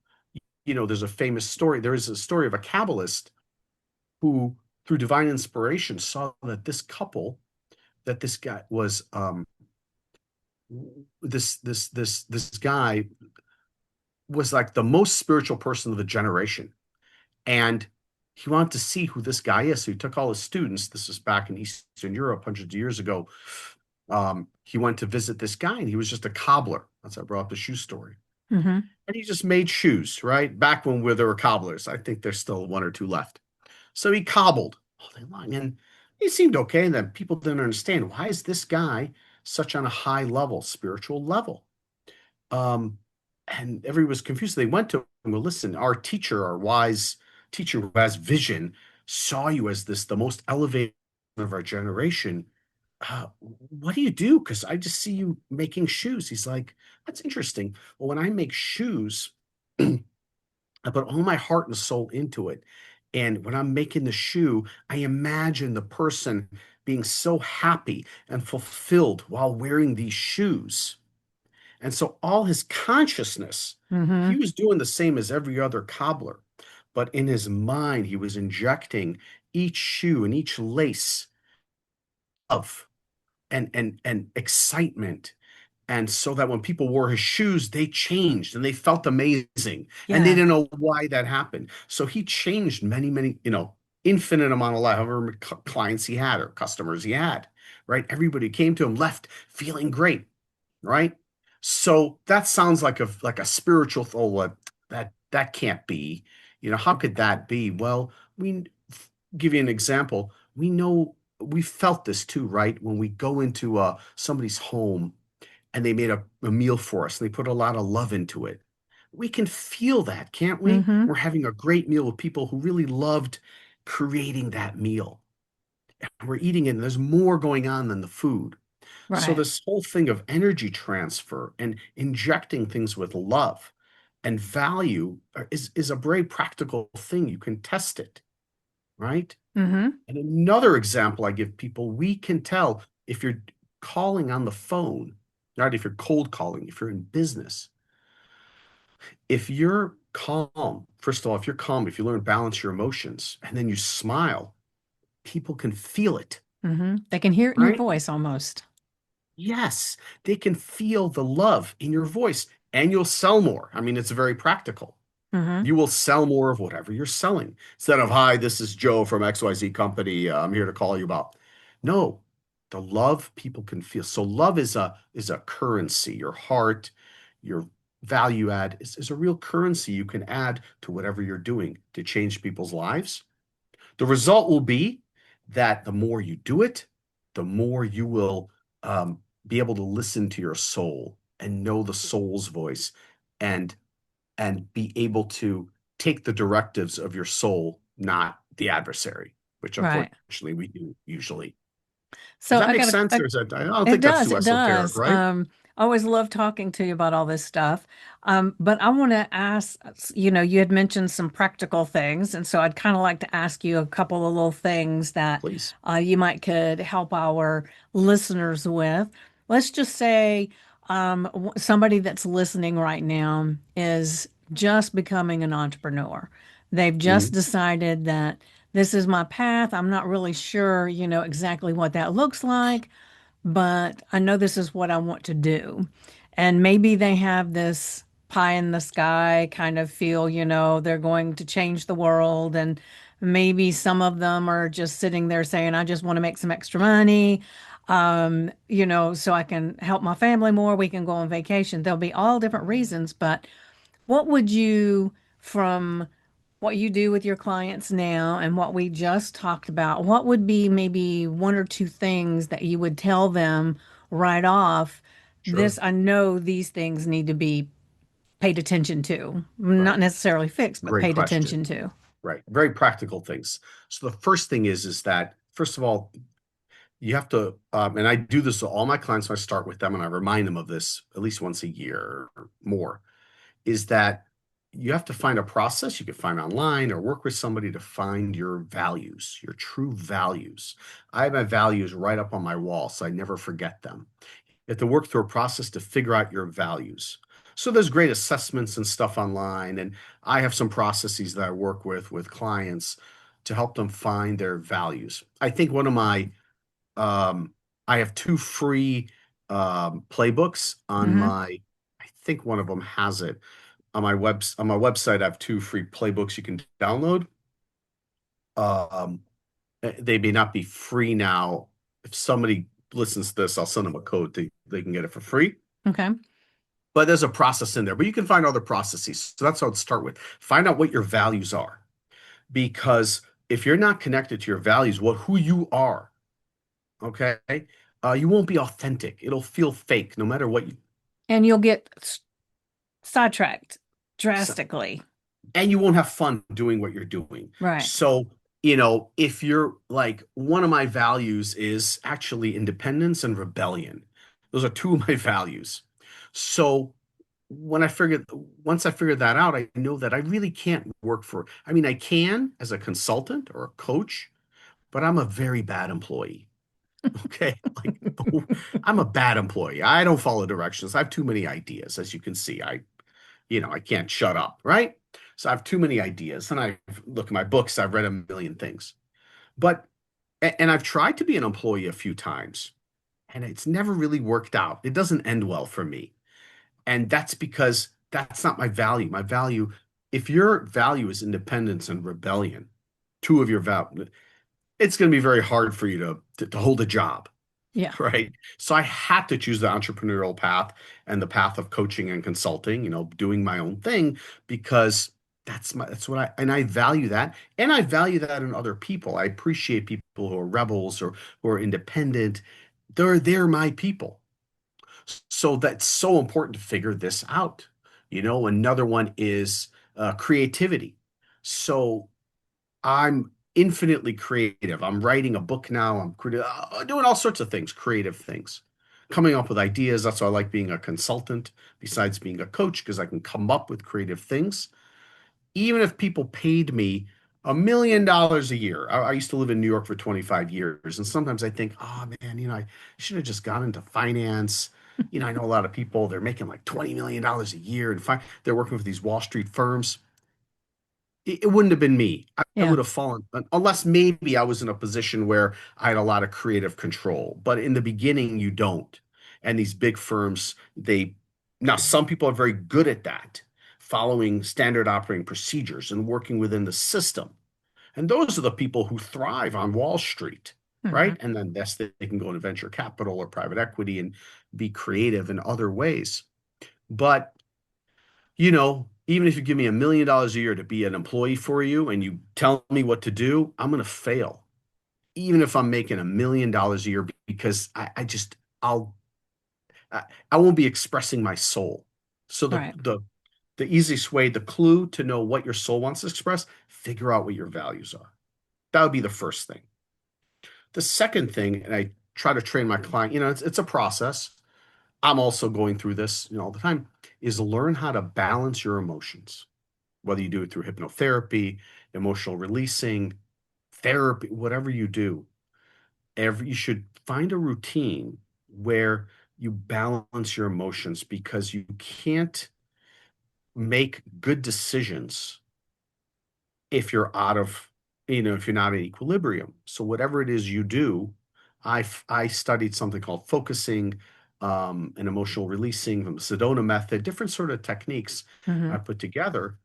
there's a famous story. There is a story of a Kabbalist who, through divine inspiration, saw that this guy was this guy was like the most spiritual person of the generation. And he wanted to see who this guy is. So he took all his students. This was back in Eastern Europe hundreds of years ago. He went to visit this guy, and he was just a cobbler. That's how I brought up the shoe story.
Hmm.
And he just made shoes, right? Back when there were cobblers. I think there's still one or two left. So he cobbled all day long. And, he seemed okay. And then people didn't understand, why is this guy such on a high level, spiritual level? Um, and everybody was confused. They went to him, well, listen, our teacher, our wise teacher who has vision, saw you as this, the most elevated of our generation. What do you do? Because I just see you making shoes. He's like, that's interesting. Well, when I make shoes, I put all my heart and soul into it. And when I'm making the shoe, I imagine the person being so happy and fulfilled while wearing these shoes. And so all his consciousness, he
Mm-hmm.
was doing the same as every other cobbler, but in his mind, he was injecting each shoe and each lace of and excitement. And so that when people wore his shoes, they changed and they felt amazing. And they
Yeah.
didn't know why that happened. So he changed many, many, infinite amount of life, however many clients he had or customers he had, right? Everybody came to him left feeling great, right? So that sounds like a spiritual oh, that can't be. How could that be? Well, we give you an example. We know we felt this too, right? When we go into somebody's home and they made a meal for us and they put a lot of love into it. We can feel that, can't we?
Mm-hmm.
We're having a great meal with people who really loved creating that meal. We're eating it, and there's more going on than the food. So
Right.
this whole thing of energy transfer and injecting things with love and value is a very practical thing. You can test it, right?
Mm-hmm.
And another example I give people, we can tell if you're calling on the phone, right? If you're cold calling, if you're in business, if you're calm, first of all, if you're calm, if you learn to balance your emotions and then you smile, people can feel it,
Mm-hmm. They can hear it in your
right?
voice almost.
Yes, they can feel the love in your voice and you'll sell more. I mean, it's very practical.
Mm-hmm.
You will sell more of whatever you're selling instead of, hi, this is Joe from XYZ company. I'm here to call you about. No, the love people can feel. So love is a currency. Your heart, your value add is a real currency you can add to whatever you're doing to change people's lives. The result will be that the more you do it, the more you will be able to listen to your soul and know the soul's voice and be able to take the directives of your soul, not the adversary, which
Right.
unfortunately we do usually. Does
So
that
I
make
got
sense?
a
Or is that, I don't
It
think that's
does.
too
It
esoteric,
does.
right?
I always love talking to you about all this stuff. But I want to ask, you had mentioned some practical things, and so I'd kind of like to ask you a couple of little things that
Please.
you might could help our listeners with. Let's just say somebody that's listening right now is just becoming an entrepreneur. They've just
Mhm.
decided that this is my path. I'm not really sure, exactly what that looks like, but I know this is what I want to do. And maybe they have this pie in the sky kind of feel, they're going to change the world. And maybe some of them are just sitting there saying, I just want to make some extra money, so I can help my family more. We can go on vacation. There'll be all different reasons, but what would you, from what you do with your clients now and what we just talked about, what would be maybe one or two things that you would tell them right off?
Sure.
I know these things need to be paid attention to, not
Right.
necessarily fixed, but
Great
paid
question.
attention to.
Right. Very practical things. So the first thing is that first of all, you have to, and I do this to all my clients when I start with them, and I remind them of this at least once a year or more, is that you have to find a process you can find online or work with somebody to find your values, your true values. I have my values right up on my wall, so I never forget them. You have to work through a process to figure out your values. So there's great assessments and stuff online, and I have some processes that I work with clients to help them find their values. I think one of my I have two free playbooks on
Mm-hmm.
I think one of them has it on my website. I have two free playbooks you can download. Um, they may not be free now. If somebody listens to this, I'll send them a code. They can get it for free.
Okay.
But there's a process in there. But you can find other processes. So that's how I'd start with. Find out what your values are. Because if you're not connected to your values, who you are, Okay. You won't be authentic. It'll feel fake no matter what you
And you'll get sidetracked
say.
drastically.
And you won't have fun doing what you're doing.
Right.
So, if you're like, one of my values is actually independence and rebellion. Those are two of my values. So, when I figured, once I figured that out, I know that I really can't work for, I mean, I can as a consultant or a coach, but I'm a very bad employee. Okay. Like, I'm a bad employee. I don't follow directions. I have too many ideas, as you can see. I can't shut up, right? So I have too many ideas. And I look at my books, I've read a million things. But, and I've tried to be an employee a few times, and it's never really worked out. It doesn't end well for me. And that's because that's not my value. My value, if your value is independence and rebellion, two of your value, it's going to be very hard for you to hold a job.
Yeah.
Right. So I had to choose the entrepreneurial path and the path of coaching and consulting, doing my own thing, because that's what I value that. And I value that in other people. I appreciate people who are rebels or who are independent. They're my people. So that's so important to figure this out. Another one is creativity. So I'm infinitely creative. I'm writing a book now. Doing all sorts of things, creative things, coming up with ideas. That's why I like being a consultant, besides being a coach, because I can come up with creative things. Even if people paid me $1 million a year. I used to live in New York for 25 years, and sometimes I think, oh man, I should have just gone into finance. I know a lot of people, they're making like $20 million a year, and they're working for these Wall Street firms. It wouldn't have been me. I
Yeah.
would have fallen, unless maybe I was in a position where I had a lot of creative control. But in the beginning, you don't. And these big firms, now some people are very good at that, following standard operating procedures and working within the system. And those are the people who thrive on Wall Street,
Hmm.
right? And then that's they can go into venture capital or private equity and be creative in other ways. But even if you give me $1 million a year to be an employee for you and you tell me what to do, I'm going to fail. Even if I'm making $1 million a year, because I, I won't be expressing my soul. So
Right.
the easiest way, the clue to know what your soul wants to express, figure out what your values are. That would be the first thing. The second thing, and I try to train my client, it's a process. I'm also going through this, all the time, is learn how to balance your emotions, whether you do it through hypnotherapy, emotional releasing, therapy, whatever you do. You should find a routine where you balance your emotions, because you can't make good decisions if if you're not in equilibrium. So whatever it is you do, I studied something called focusing, and emotional releasing, the Sedona method, different sort of techniques I
Hmm.
put together.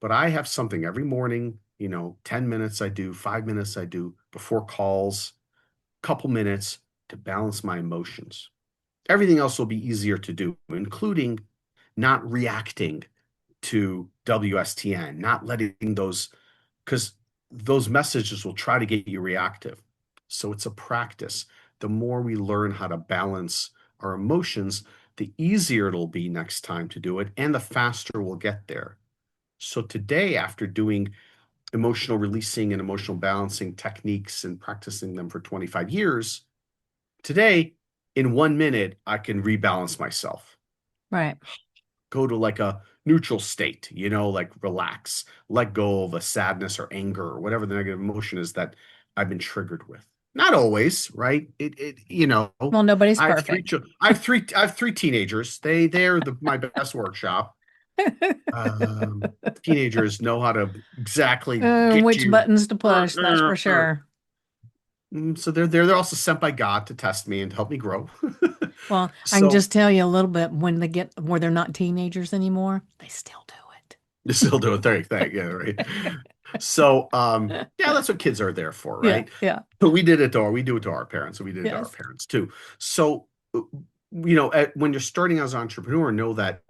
But I have something every morning, 10 minutes I do, 5 minutes I do before calls, couple minutes to balance my emotions. Everything else will be easier to do, including not reacting to WSTN, not letting because those messages will try to get you reactive. So it's a practice. The more we learn how to balance our emotions, the easier it'll be next time to do it, and the faster we'll get there. So today, after doing emotional releasing and emotional balancing techniques and practicing them for 25 years, today, in 1 minute, I can rebalance myself,
Right.
go to like a neutral state, like relax, let go of a sadness or anger or whatever the negative emotion is that I've been triggered with. Not always, right?
Well, nobody's
I have three
perfect.
children. I have three teenagers. They're my best workshop. Um, Teenagers know how to exactly get
Which
you.
buttons to push, that's for sure.
So they're also sent by God to test me and help me grow.
Well, I can
So
just tell you a little bit when they get where they're not teenagers anymore, they still do
you still do a thing, yeah, right. So yeah, that's what kids are there for,
Yeah,
right?
yeah,
But we do it to our parents, so we did it to our
yes,
parents too. So when you're starting as an entrepreneur, know that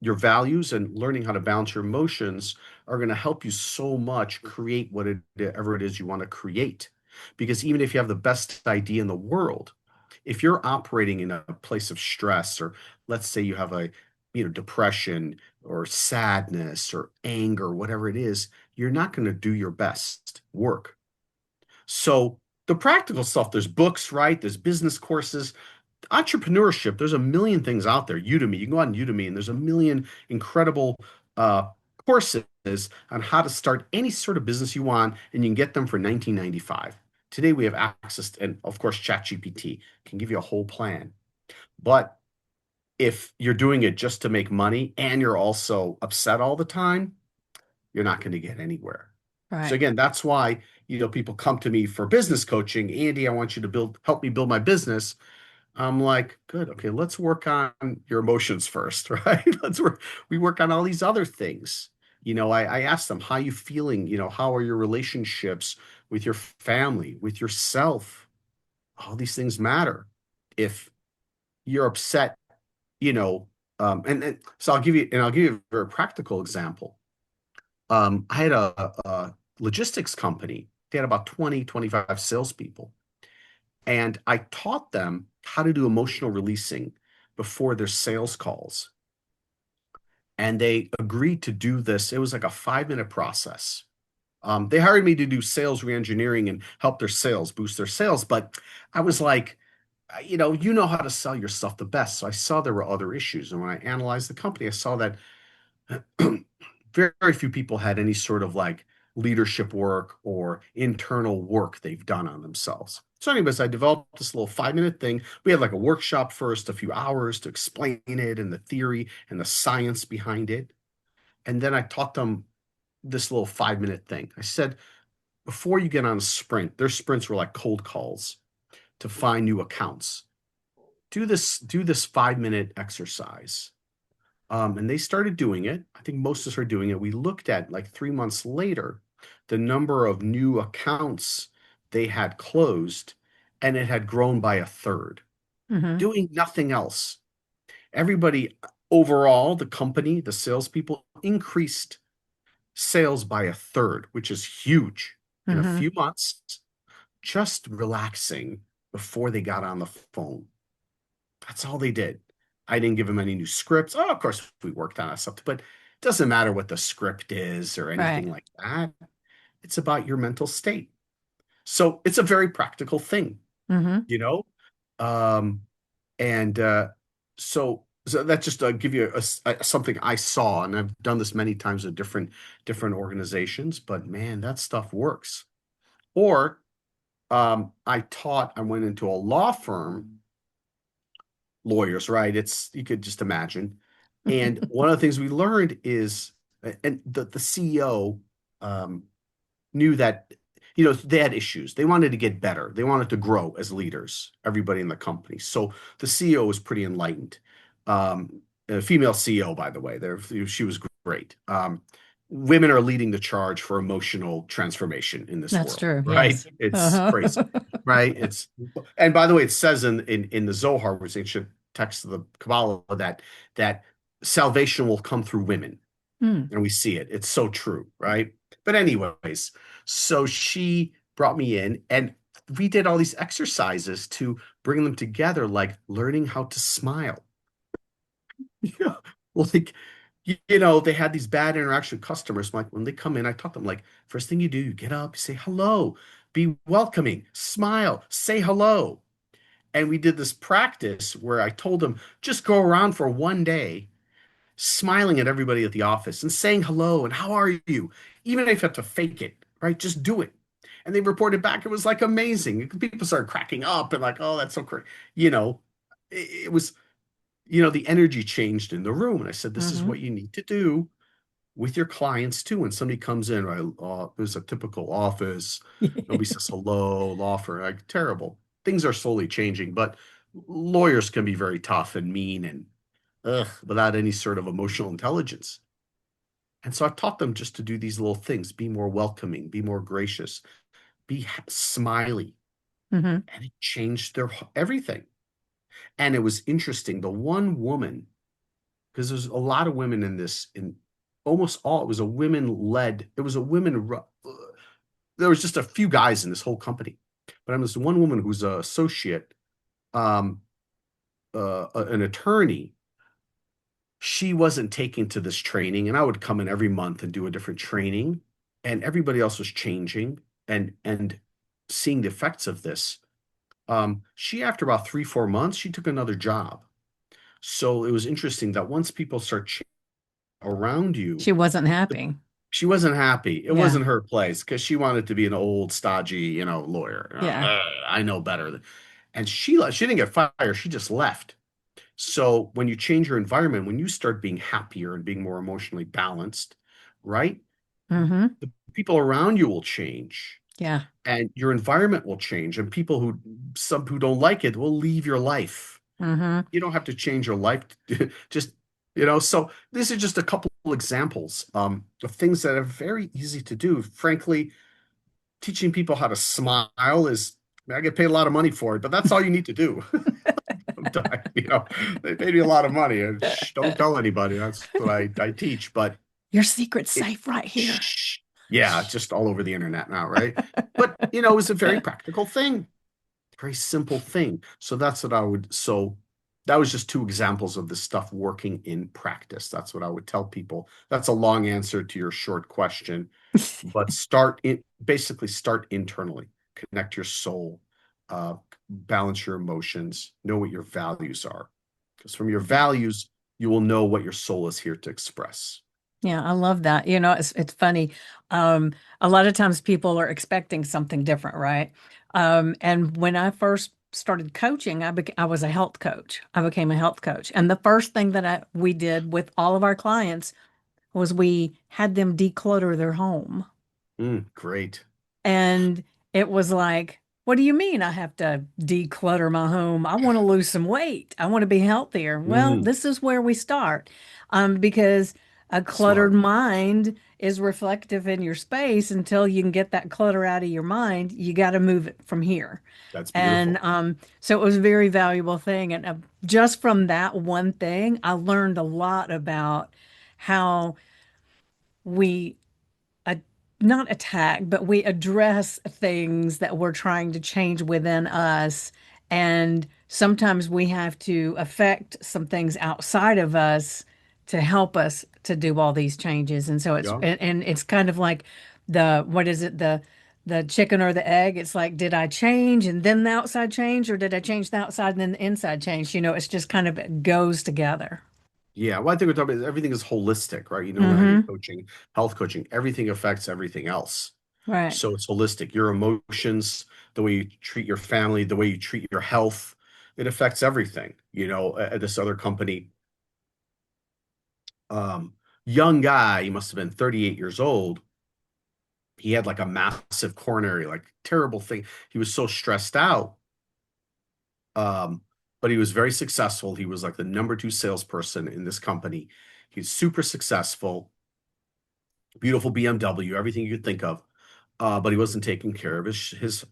your values and learning how to balance your emotions are going to help you so much create whatever it is you want to create. Because even if you have the best idea in the world, if you're operating in a place of stress, or let's say you have a, depression or sadness or anger, whatever it is, you're not going to do your best work. So the practical stuff, there's books, right? There's business courses, entrepreneurship. There's a million things out there. Udemy, you can go on Udemy and there's a million incredible uh, courses on how to start any sort of business you want, and you can get them for 19.95. Today we have access to, and of course, ChatGPT can give you a whole plan. But if you're doing it just to make money and you're also upset all the time, you're not going to get anywhere. So
Right.
again, that's why, people come to me for business coaching. Andy, I want you to help me build my business. I'm like, good. Okay, let's work on your emotions first, right? We work on all these other things. I ask them, how you feeling? How are your relationships with your family, with yourself? All these things matter. If you're upset, and so I'll give you a very practical example. I had a logistics company. They had about 20, 25 salespeople. And I taught them how to do emotional releasing before their sales calls. And they agreed to do this. It was like a 5-minute process. They hired me to do sales reengineering and help their sales, boost their sales. But I was like, you know how to sell your stuff the best. So I saw there were other issues. And when I analyzed the company, I saw that very few people had any sort of like leadership work or internal work they've done on themselves. So, anyways, I developed this little 5-minute thing. We had like a workshop first, a few hours to explain it and the theory and the science behind it. And then I taught them this little 5-minute thing. I said, before you get on a sprint, their sprints were like cold calls to find new accounts. Do this 5-minute exercise. And they started doing it. I think most of us are doing it. We looked at like 3 months later, the number of new accounts they had closed, and it had grown by a third,
Mm-hmm.
doing nothing else. Everybody overall, the company, the salespeople increased sales by a third, which is huge in a
Mm-hmm.
few months, just relaxing before they got on the phone. That's all they did. I didn't give them any new scripts. Oh, of course, we worked on something, but it doesn't matter what the script is or
Right.
anything like that. It's about your mental state. So it's a very practical thing,
Mm-hmm.
you know? Um, and so that just give you something I saw, and I've done this many times with different organizations, but man, that stuff works. Or I went into a law firm, lawyers, right? You could just imagine. And one of the things we learned is, and the CEO um, knew that, they had issues. They wanted to get better. They wanted to grow as leaders, everybody in the company. So the CEO was pretty enlightened. A female CEO, by the way, she was great. Women are leading the charge for emotional transformation in this
That's
world,
true.
right?
Yes.
It's
Uh-huh.
crazy, right? And by the way, it says in the Zohar, which is ancient text of the Kabbalah, that salvation will come through women,
Mm.
and we see it. It's so true, right? But anyways, so she brought me in, and we did all these exercises to bring them together, like learning how to smile. Yeah. Like, they had these bad interaction with customers. Like when they come in, I taught them, like, first thing you do, you get up, you say hello, be welcoming, smile, say hello. And we did this practice where I told them, just go around for one day, smiling at everybody at the office and saying hello and how are you? Even if you have to fake it, right? Just do it. And they reported back, it was like amazing. People started cracking up and like, oh, that's so great. You know, it was, the energy changed in the room. And I said, this is
Mm-hmm.
what you need to do with your clients too. When somebody comes in, right? There's a typical office. Nobody says hello, law firm, like terrible. Things are slowly changing, but lawyers can be very tough and mean and without any sort of emotional intelligence. And so I taught them just to do these little things, be more welcoming, be more gracious, be smiley.
Mm-hmm.
And it changed their everything. And it was interesting. The one woman, because there's a lot of women in this, in almost all, it was a women, there was just a few guys in this whole company. but I'm this one woman who's an associate, um, an attorney. She wasn't taken to this training, and I would come in every month and do a different training, and everybody else was changing and seeing the effects of this. She, after about 3, 4 months, she took another job. So it was interesting that once people start around you,
She wasn't happy.
she wasn't happy. It
Yeah.
wasn't her place because she wanted to be an old, stodgy, lawyer.
Yeah.
I know better. And she left. She didn't get fired. She just left. So when you change your environment, when you start being happier and being more emotionally balanced, right?
Mm-hmm.
The people around you will change
Yeah.
and your environment will change. And people some who don't like it will leave your life.
Mm-hmm.
You don't have to change your life. Just, so these are just a couple examples of things that are very easy to do. Frankly, teaching people how to smile is, I get paid a lot of money for it, but that's all you need to do. Sometimes, they paid me a lot of money. And shh, don't tell anybody. That's what I teach. But
Your secret's
it,
safe right here.
shh, yeah, it's
Shh.
just all over the internet now, right? But it was a very practical thing, very simple thing. So that's what I would. So that was just two examples of this stuff working in practice. That's what I would tell people. That's a long answer to your short question, but basically start internally, connect your soul, balance your emotions, know what your values are. Because from your values, you will know what your soul is here to express.
Yeah, I love that. It's funny. A lot of times people are expecting something different, right? And when I first started coaching, I was a health coach. I became a health coach, and the first thing that we did with all of our clients was we had them declutter their home.
Great.
And it was like, what do you mean I have to declutter my home? I want to lose some weight. I want to be healthier. Well,
Mm,
this is where we start. Because a cluttered
smart.
mind is reflective in your space until you can get that clutter out of your mind. You got to move it from here.
That's
And
beautiful.
so it was a very valuable thing. And just from that one thing, I learned a lot about how we a, not attack, but we address things that we're trying to change within us. And sometimes we have to affect some things outside of us to help us to do all these changes. And so
Yeah.
and it's kind of like what is it, the chicken or the egg? It's like, did I change and then the outside change, or did I change the outside and then the inside change? It's just kind of it goes together.
Yeah. Well, I think we're talking about everything is holistic, right? When you're
Mm-hmm.
coaching, health coaching, everything affects everything else.
Right.
So it's holistic. Your emotions, the way you treat your family, the way you treat your health, it affects everything. At this other company, um, young guy, he must have been 38 years old. He had like a massive coronary, like terrible thing. He was so stressed out. Um, but he was very successful. He was like the number two salesperson in this company. He's super successful, beautiful BMW, everything you could think of. But he wasn't taking care of his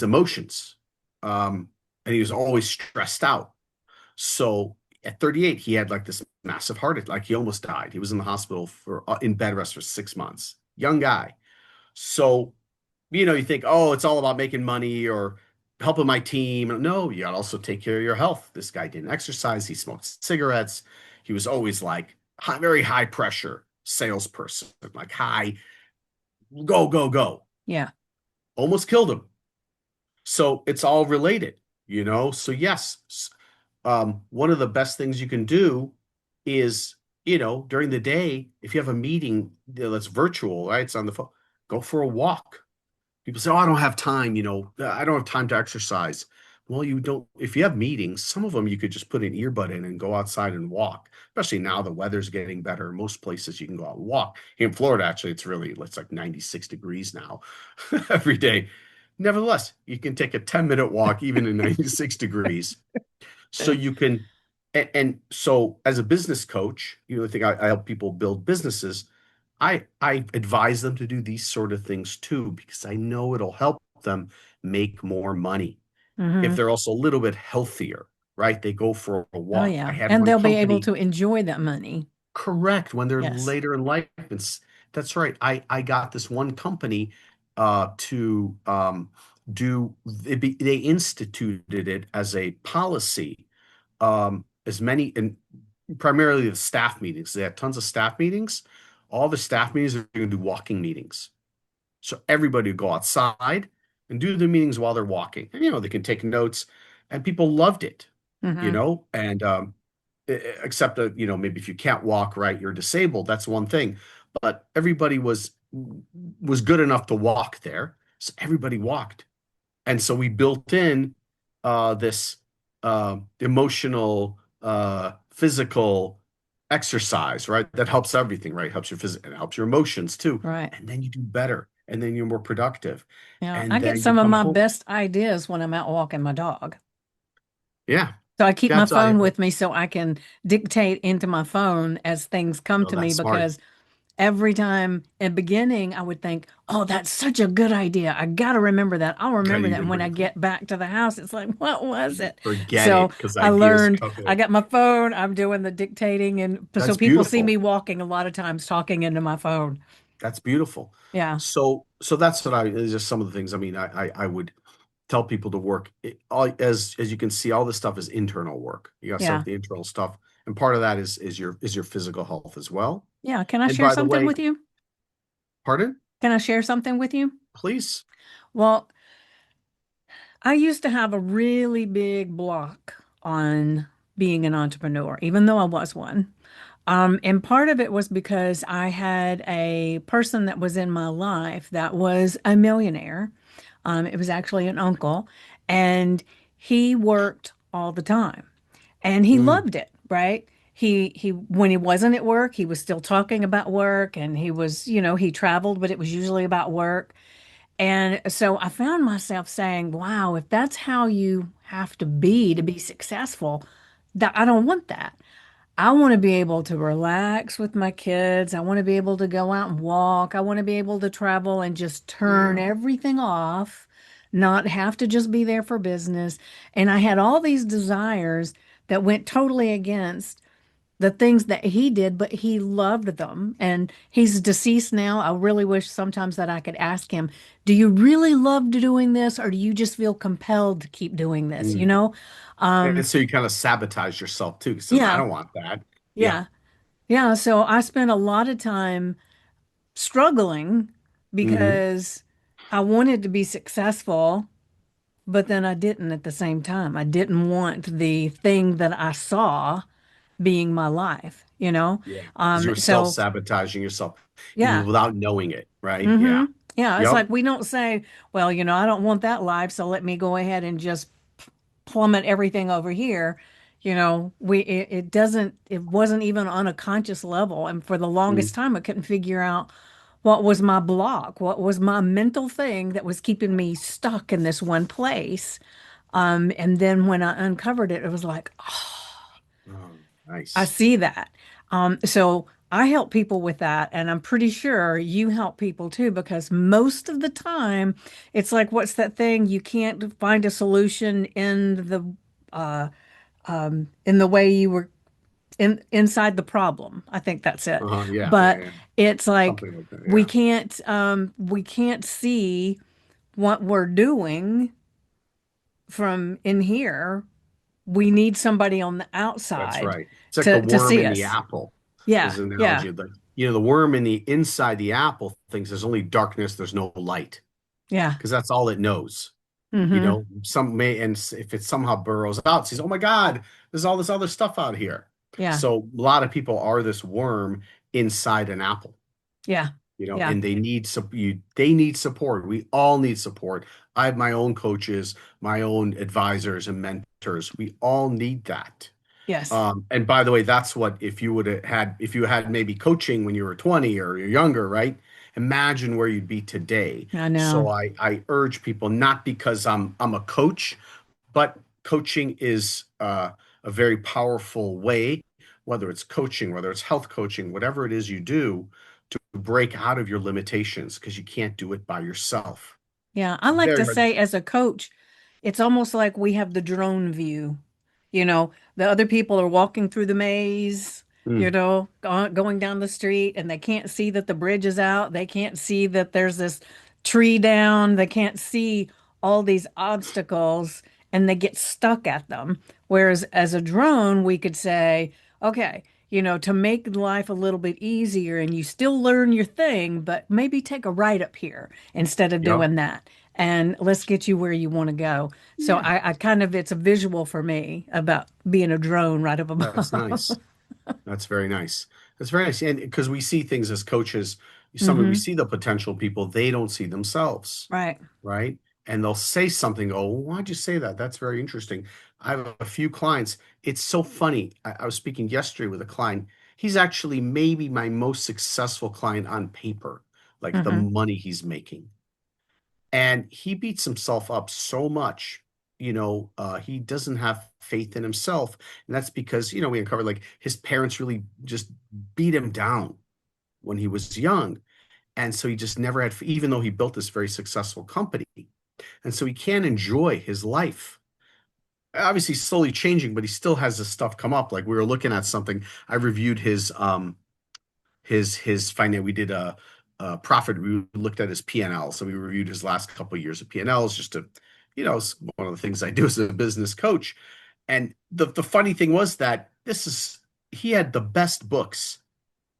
emotions. And he was always stressed out. So at 38, he had like this massive heart attack. Like he almost died. He was in the hospital in bed rest for 6 months. Young guy. So, you think, oh, it's all about making money or helping my team. No, you got to also take care of your health. This guy didn't exercise. He smoked cigarettes. He was always like very high pressure salesperson, like high, go, go, go.
Yeah.
Almost killed him. So it's all related. So yes, one of the best things you can do is, during the day, if you have a meeting that's virtual, right? It's on the phone, go for a walk. People say, oh, I don't have time, I don't have time to exercise. Well, you don't, if you have meetings, some of them you could just put an earbud in and go outside and walk, especially now the weather's getting better. Most places you can go out and walk. Here in Florida, actually, it's like 96 degrees now every day. Nevertheless, you can take a 10-minute walk, even in 96 degrees. So you can, and so as a business coach, the thing I help people build businesses. I advise them to do these sort of things too, because I know it'll help them make more money. If
Mm-hmm.
they're also a little bit healthier, right? They go for a
Oh,
walk. I
yeah.
had
And
one
they'll be able
company,
to enjoy that money.
correct, when they're
Yes.
later in life. That's right. I got this one company. to they instituted it as a policy. As many and primarily the staff meetings. They had tons of staff meetings. All the staff meetings are going to do walking meetings. So everybody would go outside and do the meetings while they're walking. And, they can take notes, and people loved it,
Hmm.
and except that, maybe if you can't walk right, you're disabled. That's one thing. But everybody was good enough to walk there. So everybody walked. And so we built in this emotional, physical exercise, right? That helps everything, right? Helps your physical, it helps your emotions too.
Right.
And then you do better, and then you're more productive,
Yeah. I
and
get
then you
some of
come
my
home.
best ideas when I'm out walking my dog.
Yeah,
So I keep my
that's I.
phone with me so I can dictate into my phone as things come
Oh,
to me
that's smart.
because every time in the beginning I would think, oh, that's such a good idea. I got to remember that. I'll
Gotta
remember that. And when
remember,
I get back to the house, it's like, what was
you
it?
forget
So
it because
I
ideas
learned,
come
I
in.
got my phone, I'm doing the dictating. And so
That's
people see me
beautiful.
walking a lot of times talking into my phone.
That's beautiful.
Yeah.
So that's what is just some of the things. I mean, I would tell people to work as you can see, all this stuff is internal work. You got to start
Yeah.
with the internal stuff, and part of that is your physical health as well.
Yeah. Can I
And
share
by the
something
way,
with you?
pardon,
Can I share something with you?
please.
Well, I used to have a really big block on being an entrepreneur, even though I was one. And part of it was because I had a person that was in my life that was a millionaire. It was actually an uncle, and he worked all the time, and he
Mm,
loved it, right? He when he wasn't at work, he was still talking about work, and he was, he traveled, but it was usually about work. And so I found myself saying, wow, if that's how you have to be successful, that I don't want that. I want to be able to relax with my kids. I want to be able to go out and walk. I want to be able to travel and just turn
yeah.
everything off, not have to just be there for business. And I had all these desires that went totally against the things that he did, but he loved them. And he's deceased now. I really wish sometimes that I could ask him, do you really love doing this, or do you just feel compelled to keep doing this?
Mm. And
Um,
so you kind of sabotage yourself too. So I
yeah,
don't want that. Yeah.
yeah. Yeah, so I spent a lot of time struggling
Hmm.
because I wanted to be successful, but then I didn't at the same time. I didn't want the thing that I saw being my life.
Yeah. Because you were
So
self-sabotaging yourself even
yeah.
without knowing it, right?
Hmm.
Yeah.
Yeah, it's
Yep.
like we don't say, well, I don't want that life, so let me go ahead and just plummet everything over here. It wasn't even on a conscious level. And for the
Mm.
longest time, I couldn't figure out what was my block, what was my mental thing that was keeping me stuck in this one place. And then when I uncovered it, it was like, oh,
Oh,
I
nice.
see that. So I help people with that, and I'm pretty sure you help people too, because most of the time it's like, what's that thing? You can't find a solution uh, in the way you were inside the problem. I think that's it.
Yeah, yeah,
But
yeah.
it's like
Something like that. Yeah.
we can't see what we're doing from in here. We need somebody on the
That's
outside
right. It's like the
to
worm
see
in the
us.
apple
Yeah,
is an
yeah,
analogy. Like, the worm in the inside the apple thinks there's only darkness, there's no light,
yeah.
because that's all it knows.
Hmm.
Some may, and if it somehow burrows out, says, "Oh my God, there's all this other stuff out here."
Yeah,
So a lot of people are this worm inside an apple.
yeah, yeah.
And they need support. We all need support. I have my own coaches, my own advisors and mentors. We all need that.
Yes,
And by the way, that's what if you had maybe coaching when you were 20 or you're younger, right? Imagine where you'd be today.
I know.
So I urge people, not because I'm a coach, but coaching is a very powerful way, whether it's coaching, whether it's health coaching, whatever it is you do, to break out of your limitations because you can't do it by yourself.
Yeah, I like
Very
to
hard.
say as a coach, it's almost like we have the drone view. The other people are walking through the maze,
Mm,
going down the street, and they can't see that the bridge is out. They can't see that there's this tree down. They can't see all these obstacles and they get stuck at them. Whereas as a drone, we could say, okay, to make life a little bit easier and you still learn your thing, but maybe take a right up here instead of
Yep.
doing that. And let's get you where you want to go. So
Yeah.
I kind of, it's a visual for me about being a drone right up
That's
above.
nice. That's very nice. That's very nice. And because we see things as coaches, we
Hmm.
see the potential people, they don't see themselves,
Right.
right? And they'll say something, oh, why'd you say that? That's very interesting. I have a few clients. It's so funny. I was speaking yesterday with a client. He's actually maybe my most successful client on paper, like the
Hmm.
money he's making. And he beats himself up so much. He doesn't have faith in himself. And that's because, we uncovered like his parents really just beat him down when he was young. And so he just never had, even though he built this very successful company. And so he can't enjoy his life. Obviously, slowly changing, but he still has this stuff come up. Like we were looking at something. I reviewed his finance. We did a profit. We looked at his P&L. So we reviewed his last couple of years of P&Ls just to, it's one of the things I do as a business coach. And the funny thing was that he had the best books.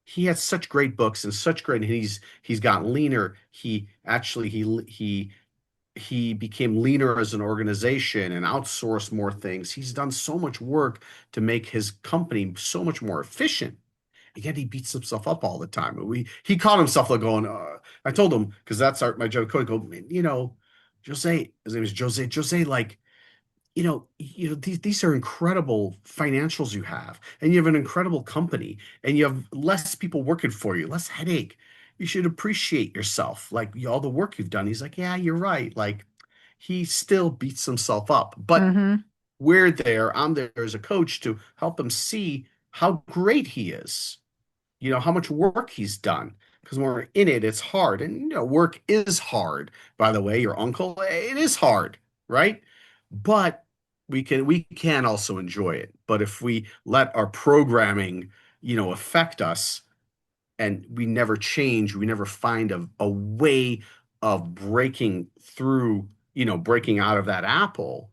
He had such great books and such great, and he's gotten leaner. He actually he became leaner as an organization and outsourced more things. He's done so much work to make his company so much more efficient. And yet he beats himself up all the time. He caught himself like going, I told him, because that's my joke. I go, "Man, Jose, his name is Jose. Jose, like, these are incredible financials you have, and you have an incredible company, and you have less people working for you, less headache. You should appreciate yourself, like all the work you've done." He's like, "Yeah, you're right." Like he still beats himself up, but
Hmm.
I'm there as a coach to help him see how great he is, how much work he's done. Because when we're in it, it's hard. And, work is hard. By the way, your uncle, it is hard, right? But we can also enjoy it. But if we let our programming, affect us and we never change, we never find a way of breaking through, breaking out of that apple,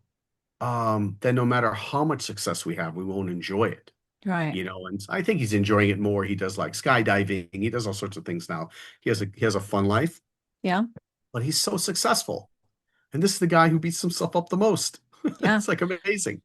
then no matter how much success we have, we won't enjoy it.
Right.
And I think he's enjoying it more. He does like skydiving. He does all sorts of things now. He has a fun life,
Yeah.
but he's so successful. And this is the guy who beats himself up the most.
Yeah.
It's like amazing.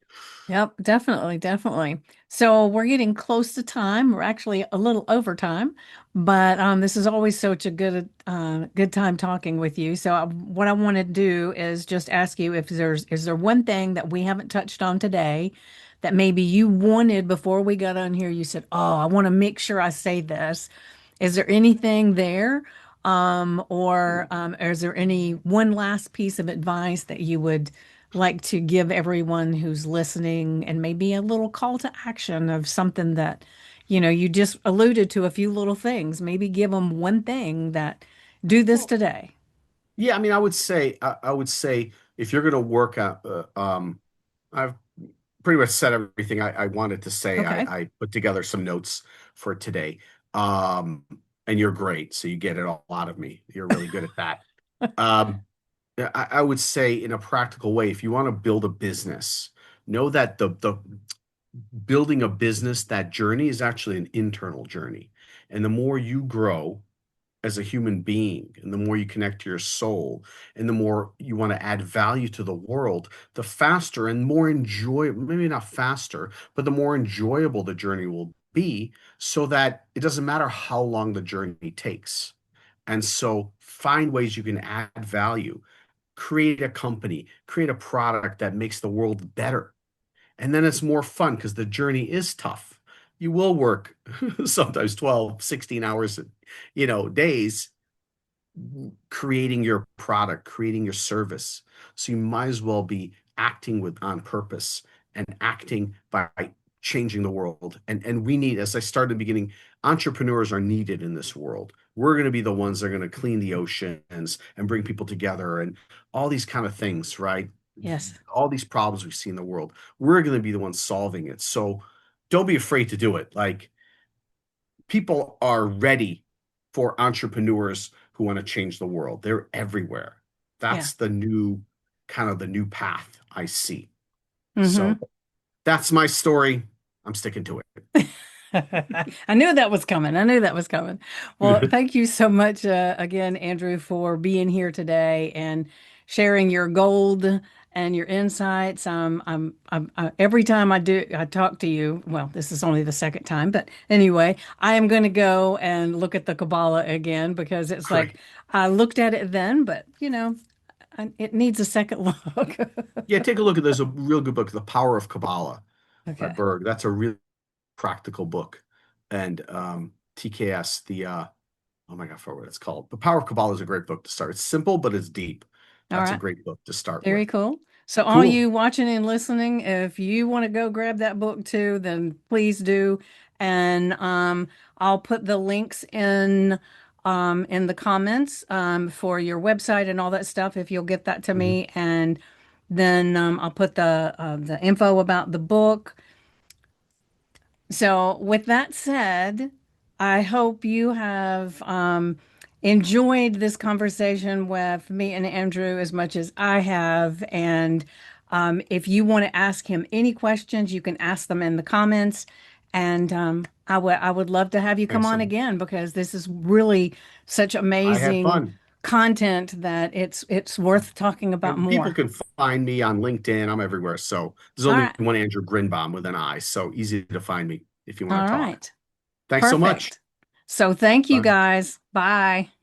Yep, definitely, definitely. So we're getting close to time. We're actually a little over time, but this is always such a good time talking with you. So what I want to do is just ask you if is there one thing that we haven't touched on today that maybe you wanted before we got on here? You said, "Oh, I want to make sure I say this." Is there anything there, or is there any one last piece of advice that you would like to give everyone who's listening and maybe a little call to action of something that, you just alluded to a few little things. Maybe give them one thing that do this
Well,
today.
yeah, I mean, I would say if you're going to work out, I've pretty much said everything I wanted to say.
Okay.
I put together some notes for today. Um, and you're great. So you get it all out of me. You're really good at that. Um, I would say in a practical way, if you want to build a business, know that the building a business, that journey is actually an internal journey. And the more you grow as a human being, and the more you connect to your soul, and the more you want to add value to the world, the faster and more maybe not faster, but the more enjoyable the journey will be, so that it doesn't matter how long the journey takes. And so find ways you can add value, create a company, create a product that makes the world better. And then it's more fun because the journey is tough. You will work sometimes 12, 16 hours, days creating your product, creating your service. So you might as well be acting with on purpose and acting by changing the world. And we need, as I started in the beginning, entrepreneurs are needed in this world. We're going to be the ones that are going to clean the oceans and bring people together and all these kind of things, right?
Yes.
All these problems we see in the world. We're going to be the ones solving it. So don't be afraid to do it. Like people are ready for entrepreneurs who want to change the world. They're everywhere.
Yeah.
That's the new kind of the new path I see. So
Hmm.
that's my story. I'm sticking to it.
I knew that was coming. I knew that was coming. Well, thank you so much again, Andrew, for being here today and sharing your gold and your insights. Every time I talk to you, well, this is only the second time, but anyway, I am going to go and look at the Kabbalah again because it's like
Great.
I looked at it then, but it needs a second look.
Yeah, take a look at there's a real good book, The Power of Kabbalah by
Okay.
Berg. That's a really practical book. And TKS, oh my God, I forgot what it's called. The Power of Kabbalah is a great book to start. It's simple, but it's deep.
All
That's a
right.
great book to start
Very
with.
cool. So, all
Cool.
you watching and listening, if you want to go grab that book too, then please do. And I'll put the links in the comments for your website and all that stuff if you'll get that to
Mhm.
me. And then I'll put the info about the book. So, with that said, I hope you have enjoyed this conversation with me and Andrew as much as I have. And if you want to ask him any questions, you can ask them in the comments. And I would love to have you come on
Excellent.
again because this is really such
I had
amazing
fun.
content that it's worth talking about
And people
more.
can find me on LinkedIn. I'm everywhere. So there's
All
only
right.
one Andrew Grinbaum with an I. So easy to find me if you want
All
to talk.
right.
Thanks so much.
Perfect. So thank you
Bye.
guys. Bye.